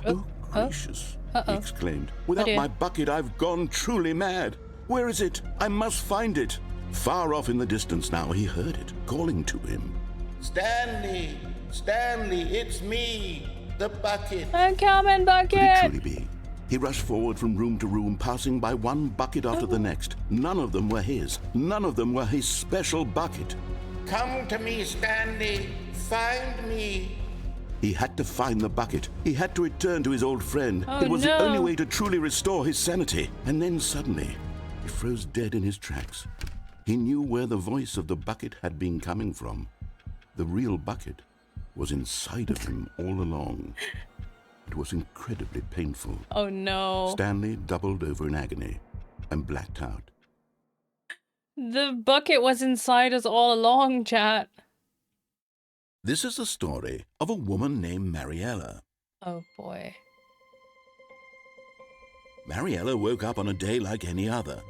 S3: Oh, gracious, he exclaimed. Without
S1: dear.
S3: my bucket, I've gone truly mad. Where is it? I must find it. Far off in the distance now, he heard it, calling to him.
S5: Stanley! Stanley, it's me! The bucket!
S1: I'm coming,
S3: Could it
S1: bucket!
S3: truly be? He rushed forward from room to room, passing by one bucket after the next. None of them were his. None of them were his special bucket.
S5: Come to me, Stanley! Find me!
S3: He had to find the bucket. He had to return to his old friend.
S1: Oh,
S3: it was
S1: no.
S3: the only way to truly restore his sanity. And then suddenly, he froze dead in his tracks. He knew where the voice of the bucket had been coming from. The real bucket was inside of him all along. It was incredibly painful.
S1: Oh no.
S3: Stanley doubled over in agony and blacked out.
S1: The bucket was inside us all along, chat.
S3: This is the story of a woman named Mariella.
S1: Oh boy.
S3: Mariella woke up on a day like any other.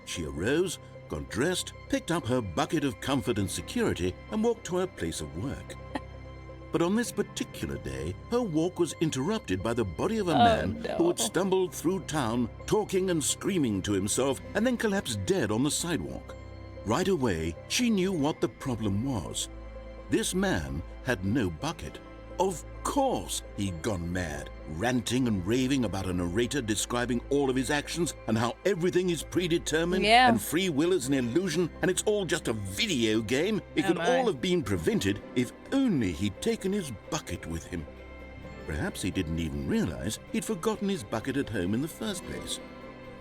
S3: She arose, got dressed, picked up her bucket of comfort and security, and walked to her place of work. But on this particular day, her walk was interrupted by the body of a man who had
S1: no.
S3: stumbled through town, talking and screaming to himself, and then collapsed dead on the sidewalk. Right away, she knew what the problem was. This man had no bucket. Of course he'd gone mad, ranting and raving about a narrator describing all of his actions and how everything is predetermined
S1: Yeah.
S3: and free will is an illusion and it's all just a video game. It could all have been prevented if only he'd taken his bucket with him. Perhaps he didn't even realize he'd forgotten his bucket at home in the first place.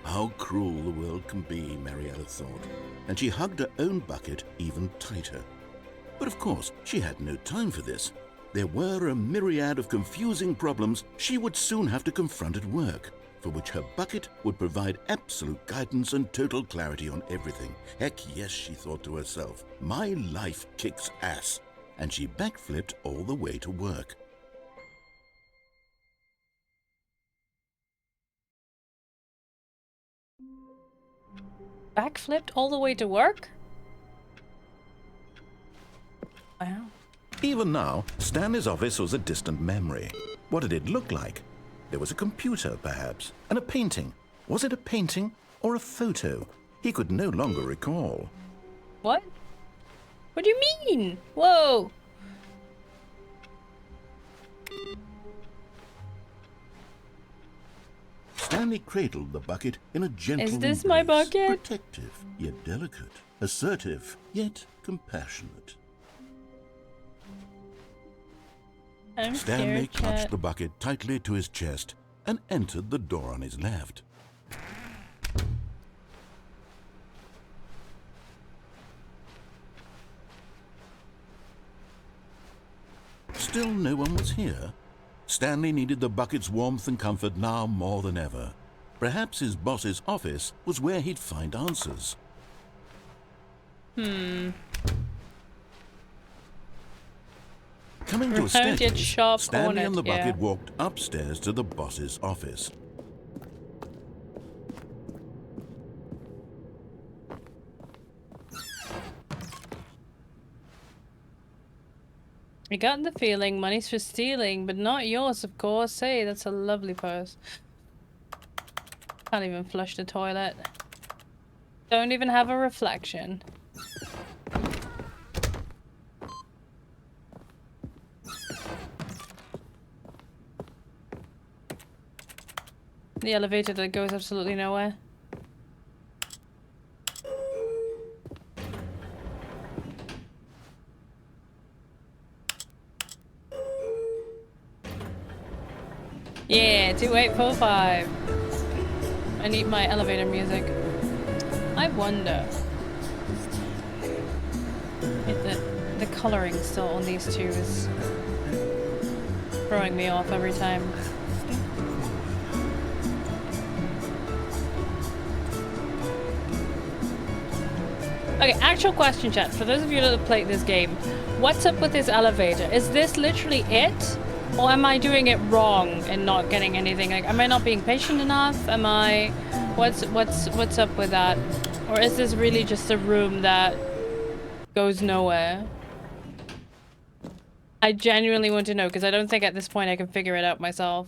S3: How cruel the world can be, Mariella thought, and she hugged her own bucket even tighter. But of course, she had no time for this. There were a myriad of confusing problems she would soon have to confront at work. for which her bucket would provide absolute guidance and total clarity on everything. Heck yes, she thought to herself, my life kicks ass. And she backflipped all the way to work.
S1: Backflipped all the way to work? Wow.
S7: Even now, Stanley's office was a distant memory. What did it look like? There was a computer, perhaps, and a painting. Was it a painting or a photo? He could no longer recall.
S1: What? What do you mean? Whoa!
S3: Stanley cradled the bucket in a gentle
S1: Is this my
S3: embrace,
S1: bucket?
S3: protective yet delicate, assertive yet compassionate.
S1: I'm
S3: Stanley
S1: scared,
S3: clutched
S1: chat.
S3: the bucket tightly to his chest and entered the door on his left. Still no one was here. Stanley needed the bucket's warmth and comfort now more than ever. Perhaps his boss's office was where he'd find answers.
S1: Hmm.
S3: Coming to a
S1: Round yet
S3: staircase,
S1: sharp
S3: Stanley
S1: on
S3: and the
S1: it, yeah.
S3: bucket walked upstairs to the boss's office.
S1: I got the feeling money's for stealing, but not yours, of course. Hey, that's a lovely purse. Can't even flush the toilet. Don't even have a reflection. The elevator that goes absolutely nowhere. Yeah, 2845. I need my elevator music. I wonder if the coloring still on these two is throwing me off every time. Okay, actual question, chat. For those of you that have played this game, what's up with this elevator? Is this literally it? Or am I doing it wrong and not getting anything? Like, am I not being patient enough? Am I... What's up with that? Or is this really just a room that goes nowhere? I genuinely want to know, because I don't think at this point I can figure it out myself.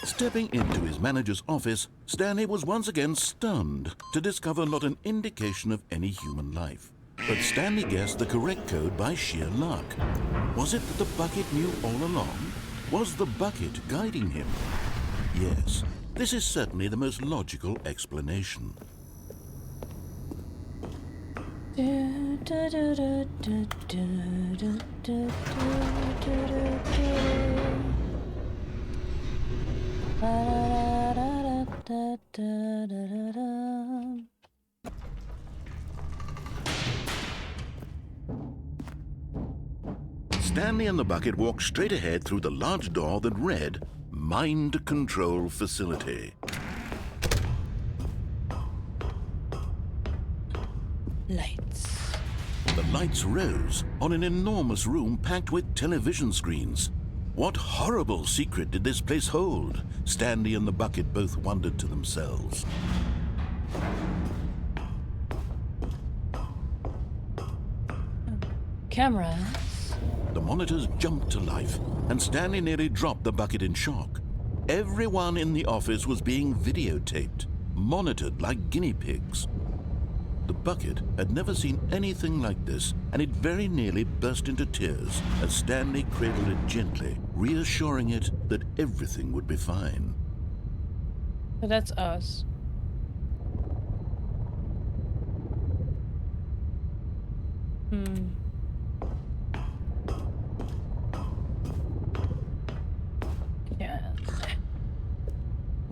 S3: Stepping into his manager's office, Stanley was once again stunned to discover not an indication of any human life. But Stanley guessed the correct code by sheer luck. Was it that the bucket knew all along? Was the bucket guiding him? Yes, this is certainly the most logical explanation. Stanley and the bucket walked straight ahead through the large door that read, Mind Control Facility.
S1: Lights.
S3: The lights rose on an enormous room packed with television screens. What horrible secret did this place hold? Stanley and the bucket both wondered to themselves.
S1: Cameras.
S3: The monitors jumped to life, and Stanley nearly dropped the bucket in shock. Everyone in the office was being videotaped, monitored like guinea pigs. The bucket had never seen anything like this, and it very nearly burst into tears as Stanley cradled it gently, reassuring it that everything would be fine.
S1: So that's us.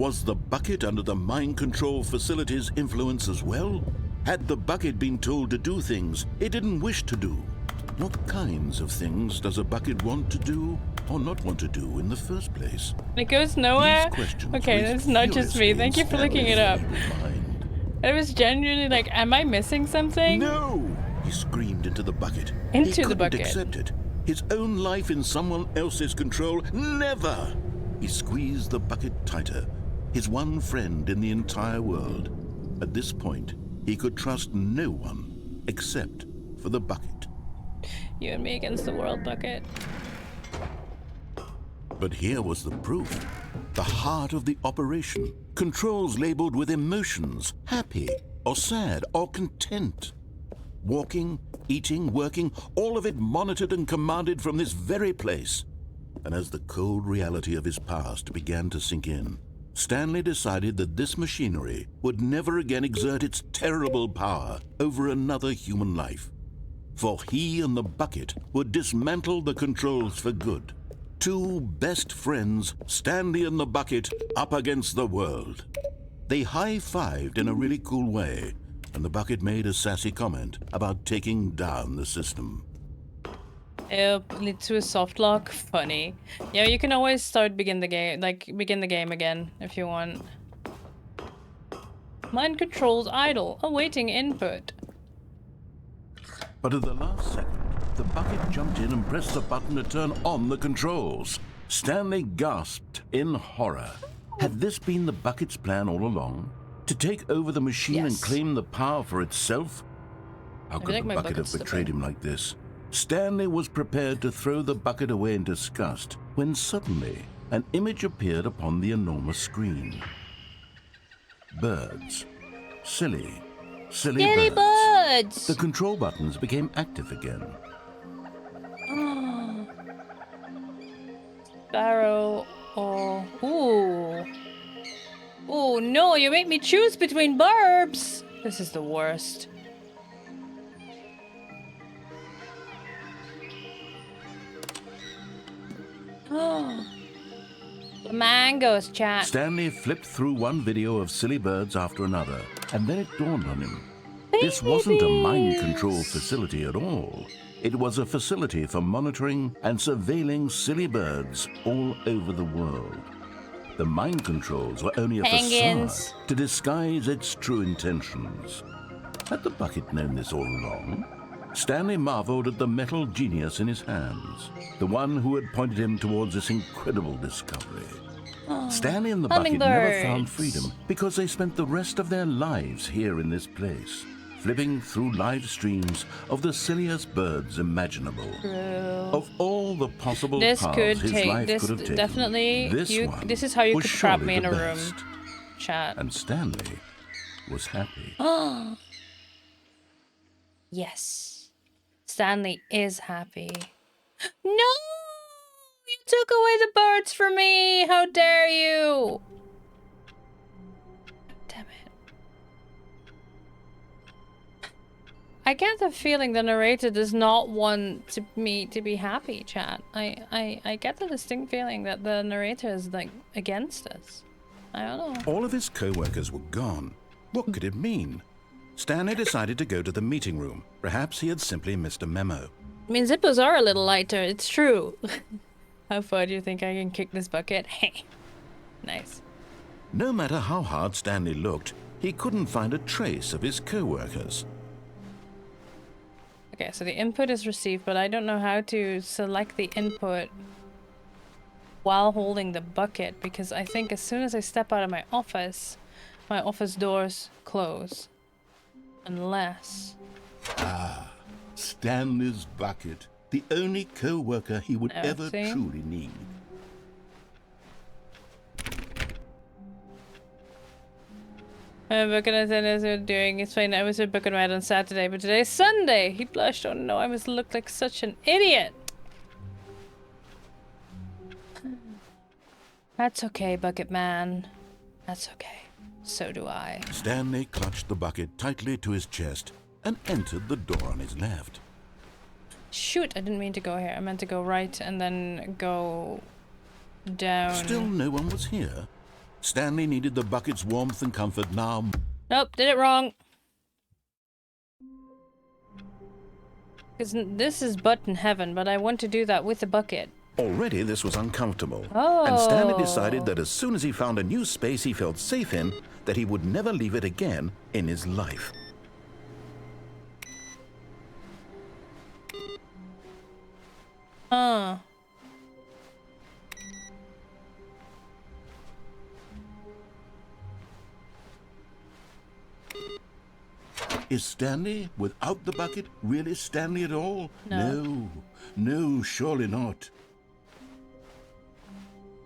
S3: Was the bucket under the mind control facility's influence as well? Had the bucket been told to do things it didn't wish to do? What kinds of things does a bucket want to do or not want to do in the first place?
S1: It goes nowhere.
S3: These questions
S1: Okay,
S3: raised
S1: that's not just me.
S3: furiously
S1: Thank you
S3: in
S1: for looking it up.
S3: Stanley's mind.
S1: I was genuinely like, am I missing something?
S3: No! He screamed into the bucket.
S1: Into
S3: He
S1: the
S3: couldn't
S1: bucket.
S3: accept it. His own life in someone else's control? Never! He squeezed the bucket tighter. His one friend in the entire world. At this point, he could trust no one except for the bucket.
S1: You and me against the world, Bucket.
S3: But here was the proof. The heart of the operation. Controls labeled with emotions, happy or sad or content. Walking, eating, working, all of it monitored and commanded from this very place. And as the cold reality of his past began to sink in, Stanley decided that this machinery would never again exert its terrible power over another human life. For he and the bucket would dismantle the controls for good. Two best friends, Stanley and the bucket, up against the world. They high-fived in a really cool way, and the bucket made a sassy comment about taking down the system.
S1: Yep, lead to a soft lock. Funny. Yeah, you can always begin the game again if you want. Mind controls idle, awaiting input.
S2: But at the last second, the bucket jumped in and pressed the button to turn on the controls. Stanley gasped in horror. Had this been the bucket's plan all along? To take over the machine and claim the power for itself? How could the bucket have betrayed him like this? Stanley was prepared to throw the bucket away in disgust when suddenly an image appeared upon the enormous screen. Birds. Silly birds. The control buttons became active again.
S1: Sparrow or... Ooh. Oh no, you make me choose between burbs! This is the worst. Oh. Mangoes, chat.
S2: Stanley flipped through one video of silly birds after another, and then it dawned on him. This wasn't a mind control facility at all. It was a facility for monitoring and surveilling silly birds all over the world. The mind controls were only a facade to disguise its true intentions. Had the bucket known this all along? Stanley marveled at the metal genius in his hands, the one who had pointed him towards this incredible discovery. Stanley and the bucket never found freedom because they spent the rest of their lives here in this place, flipping through live streams of the silliest birds imaginable. Of all the possible paths his life could have taken,
S1: definitely, this is how you could trap me in a room, chat.
S2: And Stanley was happy.
S1: Yes. Stanley is happy. No! You took away the birds from me! How dare you! Damn it. I get the feeling the narrator does not want me to be happy, chat. I get the distinct feeling that the narrator is, like, against us. I don't know.
S3: All of his co-workers were gone. What could it mean? Stanley decided to go to the meeting room. Perhaps he had simply missed a memo.
S1: I mean, zippers are a little lighter, it's true. How far do you think I can kick this bucket? Hey. Nice.
S3: No matter how hard Stanley looked, he couldn't find a trace of his co-workers.
S1: Okay, so the input is received, but I don't know how to select the input while holding the bucket, because I think as soon as I step out of my office doors close. Unless...
S3: Stanley's bucket. The only co-worker he would ever truly need.
S1: Bucket and Dennis are doing explain I was with Bucket Ride on Saturday, but today's Sunday. He blushed. Oh no, I must look like such an idiot. That's okay, Bucket Man. That's okay. So do I.
S3: Stanley clutched the bucket tightly to his chest and entered the door on his left.
S1: Shoot, I didn't mean to go here. I meant to go right and then go down.
S3: Still no one was here. Stanley needed the bucket's warmth and comfort now.
S1: Nope, did it wrong. Because this is button heaven, but I want to do that with the bucket.
S7: Already this was uncomfortable.
S1: Oh.
S7: And Stanley decided that as soon as he found a new space he felt safe in, that he would never leave it again in his life.
S3: Is Stanley, without the bucket, really Stanley at all?
S1: No.
S3: No, surely not.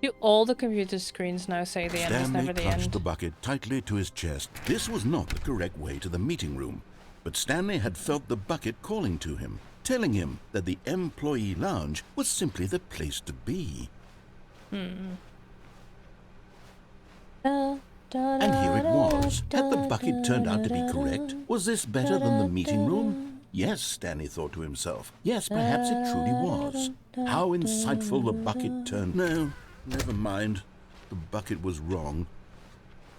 S1: Do all the computer screens now say the end is
S3: Stanley
S1: never the
S3: clutched
S1: end?
S3: the bucket tightly to his chest. This was not the correct way to the meeting room, but Stanley had felt the bucket calling to him, telling him that the employee lounge was simply the place to be. And here it was. Had the bucket turned out to be correct? Was this better than the meeting room? Yes, Stanley thought to himself. Yes, perhaps it truly was. How insightful the bucket turned. No, never mind. The bucket was wrong.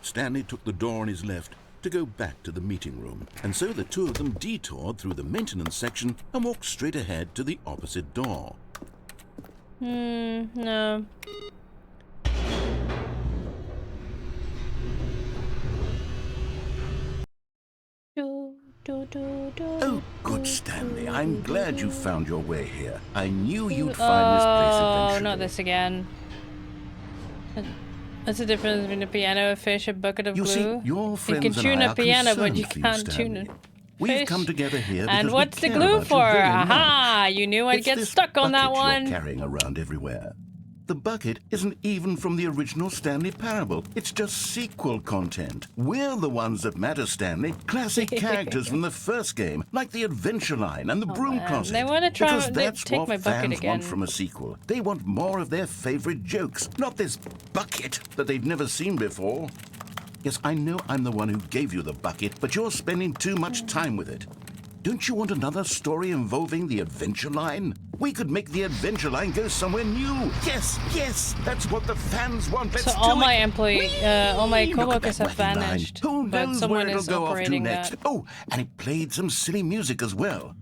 S3: Stanley took the door on his left to go back to the meeting room, and so the two of them detoured through the maintenance section and walked straight ahead to the opposite door.
S1: No.
S3: Oh, good Stanley. I'm glad you found your way here. I knew you'd find this place eventually.
S1: Oh, not this again. What's the difference between a piano, a fish, a bucket of
S3: You
S1: glue?
S3: see, your
S1: You
S3: friends
S1: can
S3: and
S1: tune
S3: I
S1: a
S3: are
S1: piano, but
S3: concerned
S1: you
S3: for
S1: can't
S3: Stanley.
S1: tune a
S3: We've
S1: fish.
S3: come together here because
S1: And what's
S3: we
S1: the
S3: care
S1: glue
S3: about you
S1: for?
S3: very much.
S1: Aha! You knew I'd
S3: It's
S1: get
S3: this
S1: stuck on that
S3: bucket
S1: one.
S3: you're carrying around everywhere. The bucket isn't even from the original Stanley Parable. It's just sequel content. We're the ones that matter, Stanley. Classic characters from the first game, like the Adventure Line and the Broom
S1: man.
S3: Closet.
S1: They wanna try
S3: because
S1: to
S3: that's
S1: take
S3: what
S1: my bucket
S3: fans
S1: again.
S3: want from a sequel. They want more of their favorite jokes, not this bucket that they've never seen before. Yes, I know I'm the one who gave you the bucket, but you're spending too much time with it. Don't you want another story involving the Adventure Line? We could make the Adventure Line go somewhere new. Yes, that's what the fans want. Let's
S1: So
S3: do
S1: all
S3: it.
S1: my all my
S3: Look at
S1: coworkers
S3: that
S1: have
S3: wacky line.
S1: vanished,
S3: Who
S1: but
S3: knows
S1: someone
S3: where it'll
S1: is
S3: go off to
S1: operating
S3: next?
S1: that.
S3: Oh, and it played some silly music as well.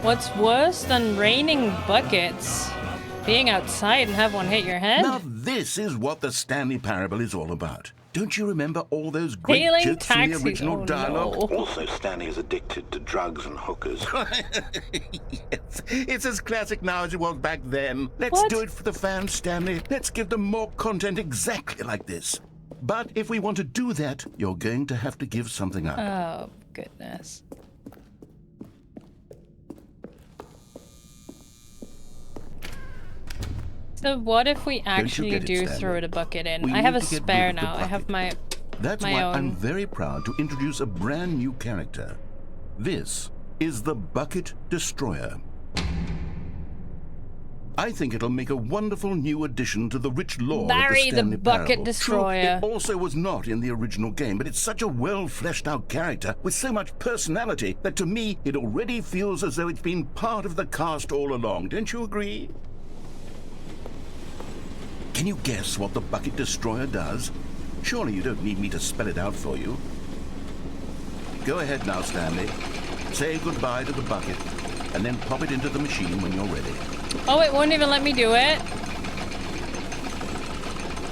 S1: What's worse than raining buckets? Being outside and have one hit your head?
S3: Now this is what the Stanley Parable is all about. Don't you remember all those great
S1: Hailing
S3: jokes from
S1: taxis.
S3: the original
S1: Oh,
S3: dialogue?
S1: no.
S7: Also, Stanley is addicted to drugs and hookers.
S3: Yes, it's as classic now as it was back then. Let's
S1: What?
S3: do it for the fans, Stanley. Let's give them more content exactly like this. But if we want to do that, you're going to have to give something up.
S1: Oh, goodness. So what if we actually
S3: get it,
S1: do
S3: Stanley?
S1: throw the bucket in?
S3: We
S1: I have
S3: need
S1: a
S3: to get
S1: spare
S3: rid of the
S1: now. I have
S3: bucket. That's
S1: my
S3: why
S1: own.
S3: I'm very proud to introduce a brand new character. This is the Bucket Destroyer. I think it'll make a wonderful new addition to the rich lore
S1: Barry
S3: of
S1: the
S3: the Stanley
S1: Bucket
S3: Parable.
S1: Destroyer.
S3: True, it also was not in the original game, but it's such a well-fleshed-out character with so much personality that to me it already feels as though it's been part of the cast all along. Don't you agree? Can you guess what the Bucket Destroyer does? Surely you don't need me to spell it out for you. Go ahead now, Stanley. Say goodbye to the bucket, and then pop it into the machine when you're ready.
S1: Oh, it won't even let me do it.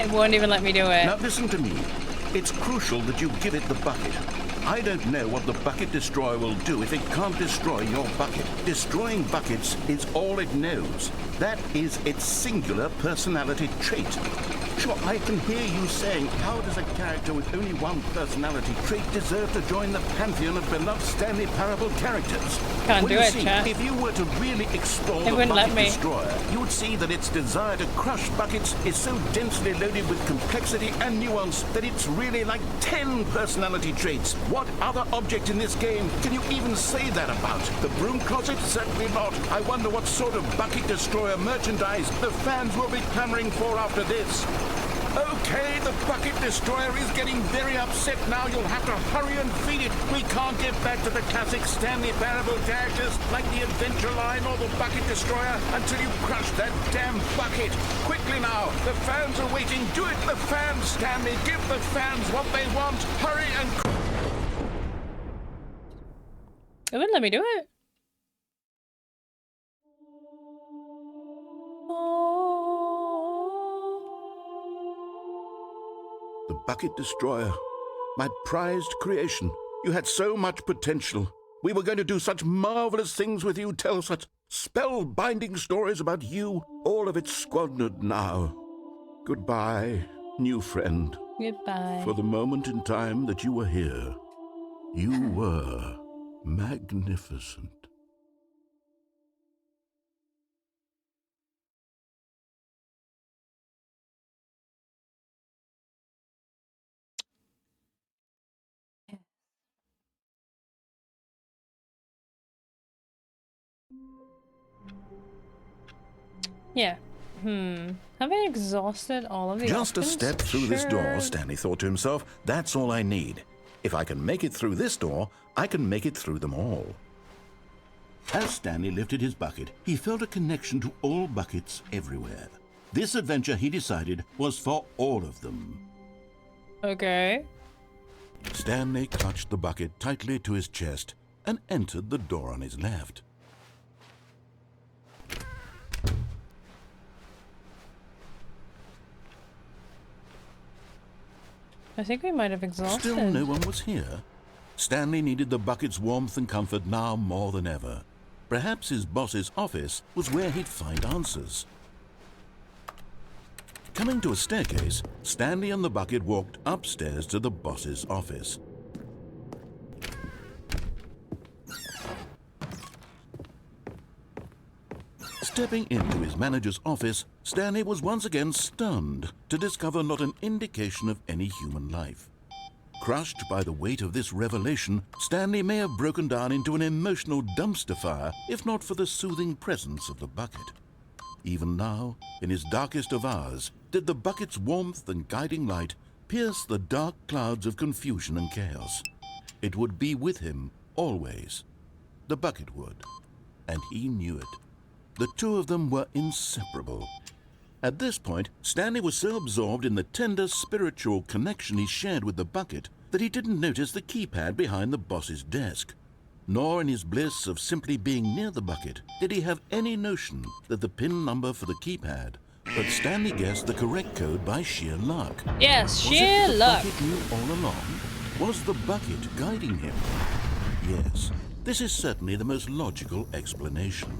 S1: It won't even let me do it.
S3: Now listen to me. It's crucial that you give it the bucket. I don't know what the Bucket Destroyer will do if it can't destroy your bucket. Destroying buckets is all it knows. That is its singular personality trait. Sure, I can hear you saying, how does a character with only one personality trait deserve to join the pantheon of beloved Stanley Parable characters?
S1: Can't
S3: Well,
S1: do
S3: you
S1: it,
S3: see,
S1: chat.
S3: if you were to really explore the
S1: wouldn't let
S3: Bucket
S1: me.
S3: Destroyer, you would see that its desire to crush buckets is so densely loaded with complexity and nuance that it's really like 10 personality traits. What other object in this game can you even say that about? The Broom Closet? Certainly not. I wonder what sort of Bucket Destroyer merchandise the fans will be clamoring for after this. Okay, the bucket destroyer is getting very upset now. You'll have to hurry and feed it. We can't get back to the classic Stanley Parable characters like the Adventure Line or the bucket destroyer until you crush that damn bucket. Quickly now, the fans are waiting. Do it, the fans, Stanley. Give the fans what they want. Hurry and...
S1: It wouldn't let me do it.
S3: The bucket destroyer. My prized creation. You had so much potential. We were going to do such marvelous things with you, tell such spell-binding stories about you. All of it squandered now. Goodbye, new friend.
S1: Goodbye.
S3: For the moment in time that you were here, you were magnificent.
S1: Yeah. Have I exhausted all of the
S7: Just a
S1: options?
S7: step through this door,
S1: Sure.
S7: Stanley thought to himself. That's all I need. If I can make it through this door, I can make it through them all.
S3: As Stanley lifted his bucket, he felt a connection to all buckets everywhere. This adventure, he decided, was for all of them.
S1: Okay.
S3: Stanley clutched the bucket tightly to his chest and entered the door on his left.
S1: I think we might have exhausted.
S3: Still no one was here. Stanley needed the bucket's warmth and comfort now more than ever. Perhaps his boss's office was where he'd find answers. Coming to a staircase, Stanley and the bucket walked upstairs to the boss's office. Stepping into his manager's office, Stanley was once again stunned to discover not an indication of any human life. Crushed by the weight of this revelation, Stanley may have broken down into an emotional dumpster fire if not for the soothing presence of the bucket. Even now, in his darkest of hours, did the bucket's warmth and guiding light pierce the dark clouds of confusion and chaos. It would be with him always. The bucket would, and he knew it. The two of them were inseparable. At this point, Stanley was so absorbed in the tender spiritual connection he shared with the bucket that he didn't notice the keypad behind the boss's desk. Nor in his bliss of simply being near the bucket did he have any notion that the PIN number for the keypad. But Stanley guessed the correct code by sheer luck.
S1: Yes,
S3: Was
S1: sheer
S3: it the
S1: luck.
S3: bucket knew all along? Was the bucket guiding him? Yes, this is certainly the most logical explanation.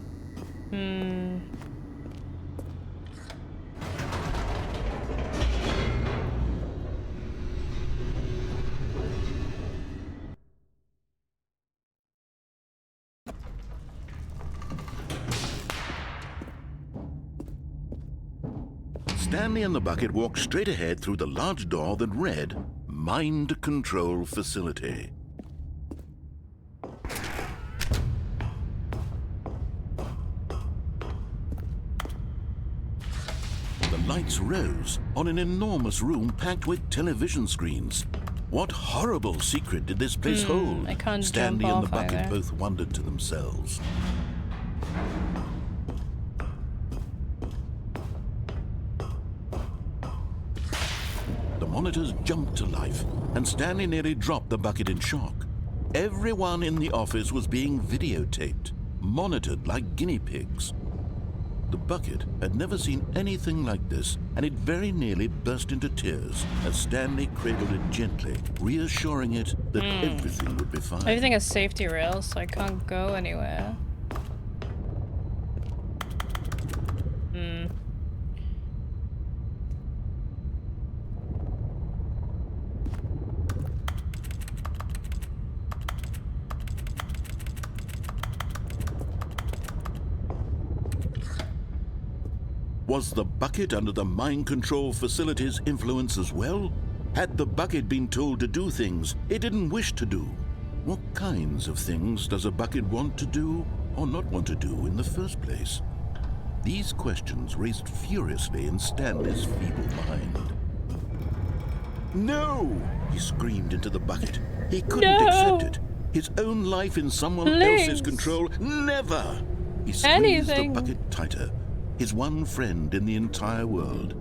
S3: Stanley and the bucket walked straight ahead through the large door that read, Mind Control Facility. The lights rose on an enormous room packed with television screens. What horrible secret did this place hold?
S1: I can't
S3: Stanley
S1: jump
S3: and the
S1: off
S3: bucket
S1: either.
S3: both wondered to themselves. The monitors jumped to life, and Stanley nearly dropped the bucket in shock. Everyone in the office was being videotaped, monitored like guinea pigs. The bucket had never seen anything like this, and it very nearly burst into tears as Stanley cradled it gently, reassuring it that everything would be fine.
S1: Everything has safety rails, so I can't go anywhere.
S3: Was the bucket under the mind control facility's influence as well? Had the bucket been told to do things it didn't wish to do? What kinds of things does a bucket want to do or not want to do in the first place? These questions raced furiously in Stanley's feeble mind. No! He screamed into the bucket. He couldn't accept it. His own life in someone else's control. Never! He squeezed the bucket tighter. His one friend in the entire world.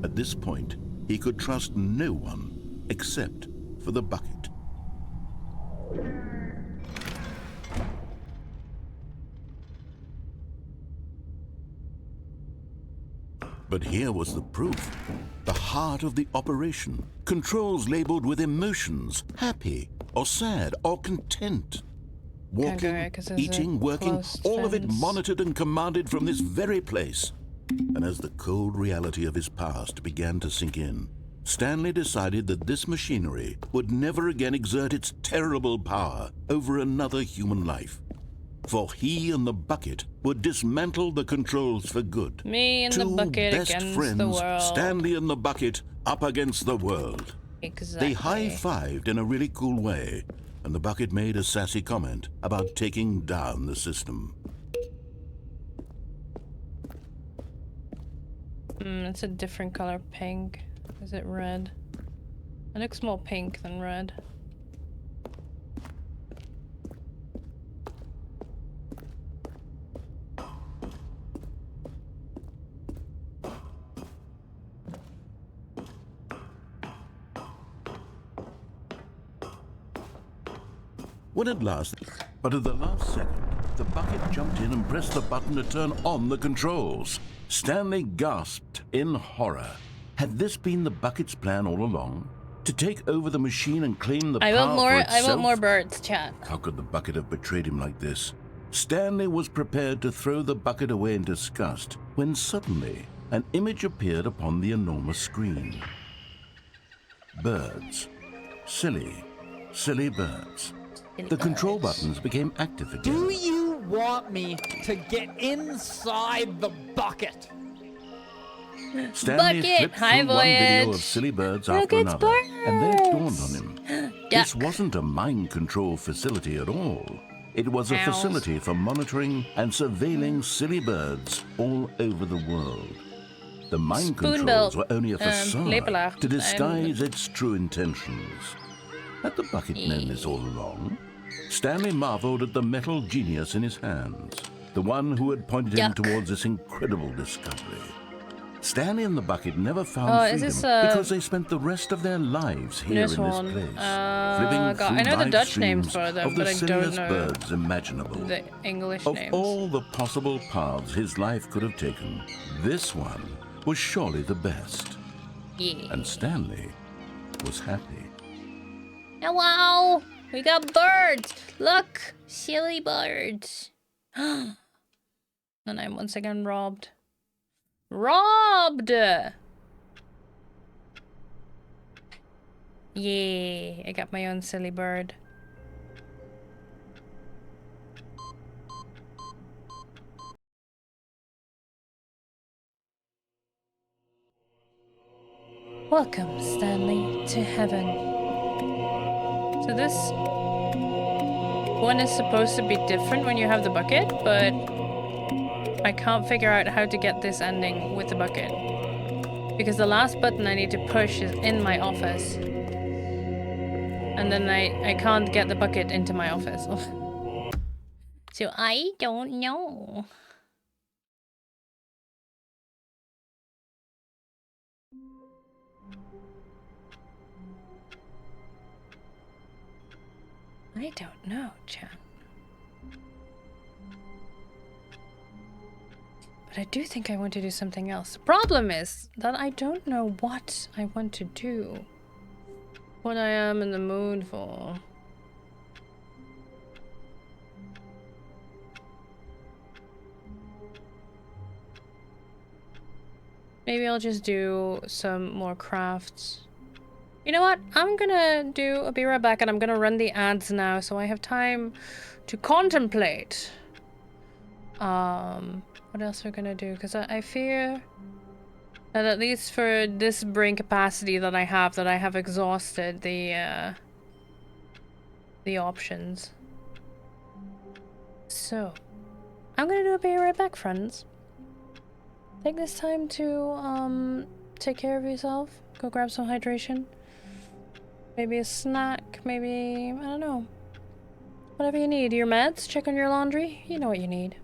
S3: At this point, he could trust no one except for the bucket. But here was the proof. The heart of the operation. Controls labeled with emotions. Happy, or sad, or content. Walking, eating, working, all of it monitored and commanded from this very place. And as the cold reality of his past began to sink in, Stanley decided that this machinery would never again exert its terrible power over another human life. For he and the bucket would dismantle the controls for good.
S1: Me and the bucket against the world.
S3: Stanley and the bucket up against the world.
S1: Exactly.
S3: They high-fived in a really cool way, and the bucket made a sassy comment about taking down the system.
S1: It's a different color pink. Is it red? It looks more pink than red.
S3: When at last, but at the last second, the bucket jumped in and pressed the button to turn on the controls. Stanley gasped in horror. Had this been the bucket's plan all along? To take over the machine and claim the power for itself?
S1: I want more birds, chat.
S3: How could the bucket have betrayed him like this? Stanley was prepared to throw the bucket away in disgust when suddenly an image appeared upon the enormous screen. Birds. Silly, silly birds. The control buttons became active again.
S8: Do you want me to get inside the bucket?
S3: Stanley flipped through one video of silly birds after another, and then it dawned on him. This wasn't a mind control facility at all. It was a facility for monitoring and surveilling silly birds all over the world. The mind controls were only a facade to disguise its true intentions. Had the bucket known this all along? Stanley marveled at the metal genius in his hands, the one who had pointed him towards this incredible discovery. Stanley and the bucket never found freedom because they spent the rest of their lives here in this place, flipping
S1: I know the Dutch names for them, but I don't know
S3: birds imaginable.
S1: the English
S3: Of
S1: names.
S3: all the possible paths his life could have taken, this one was surely the best.
S1: Yeah.
S3: And Stanley was happy.
S1: Hello! We got birds! Look! Silly birds. And I'm once again robbed. Robbed! Yeah, I got my own silly bird. Welcome, Stanley, to heaven. So this one is supposed to be different when you have the bucket, but I can't figure out how to get this ending with the bucket. Because the last button I need to push is in my office. And then I can't get the bucket into my office. So I don't know. I don't know, chat. But I do think I want to do something else. The problem is that I don't know what I want to do. What I am in the mood for. Maybe I'll just do some more crafts. You know what? I'm gonna be right back, and I'm gonna run the ads now so I have time to contemplate. What else we're gonna do? Because I fear that at least for this brain capacity that I have exhausted the options. So, I'm gonna be right back, friends. Take this time to take care of yourself. Go grab some hydration. Maybe a snack, maybe, I don't know. Whatever you need. Your meds, check on your laundry. You know what you need.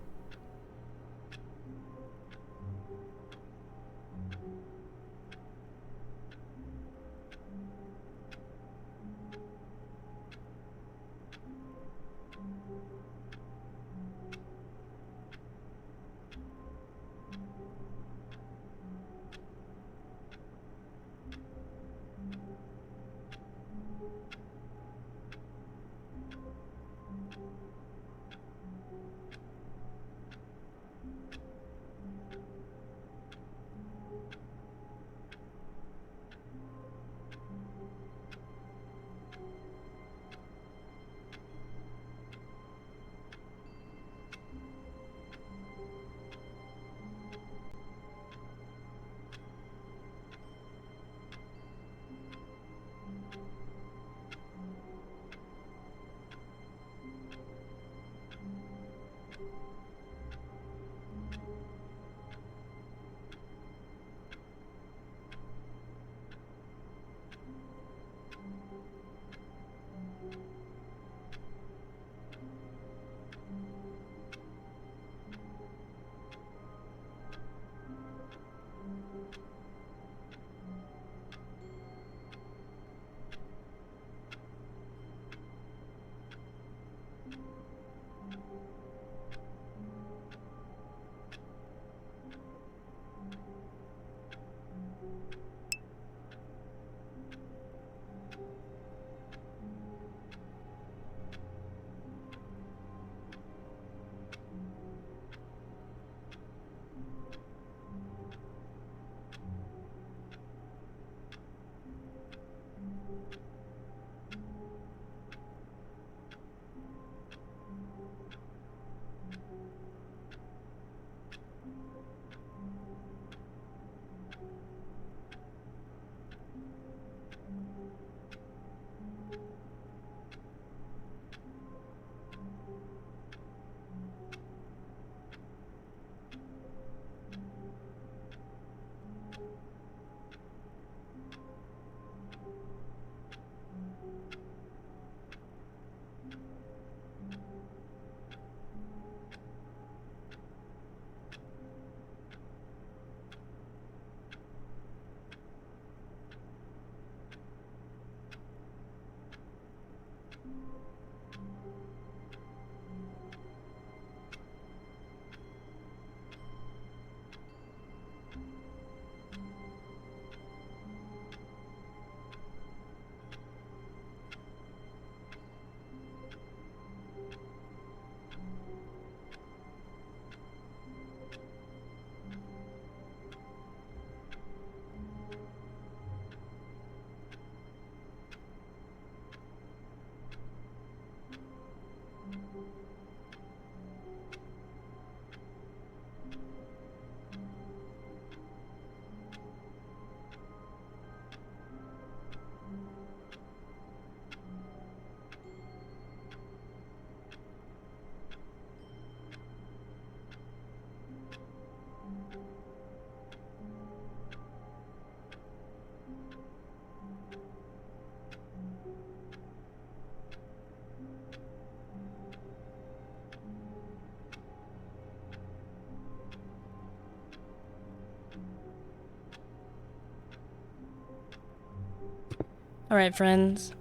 S1: Alright, friends.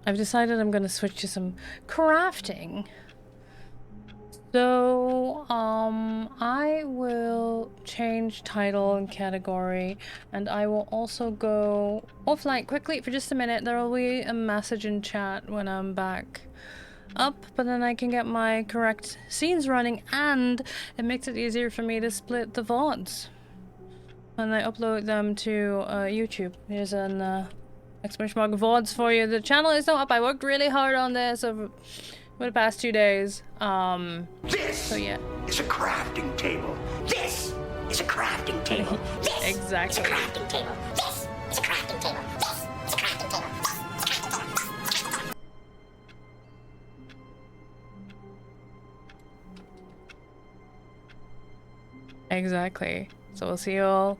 S1: I've decided I'm gonna switch to some crafting. So, I will change title and category, and I will also go offline quickly for just a minute. There will be a message in chat when I'm back up, but then I can get my correct scenes running, and it makes it easier for me to split the VODs when I upload them to YouTube. Here's an exclamation mark VODs for you. The channel is now up. I worked really hard on this over the past 2 days.
S5: This
S1: so yeah.
S5: is a crafting table. This is a crafting table. This
S1: exactly.
S5: is a crafting table. This is a crafting table. This is a crafting table.
S1: Exactly. So we'll see you all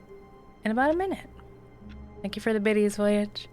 S1: in about a minute. Thank you for the biddies, Voyage.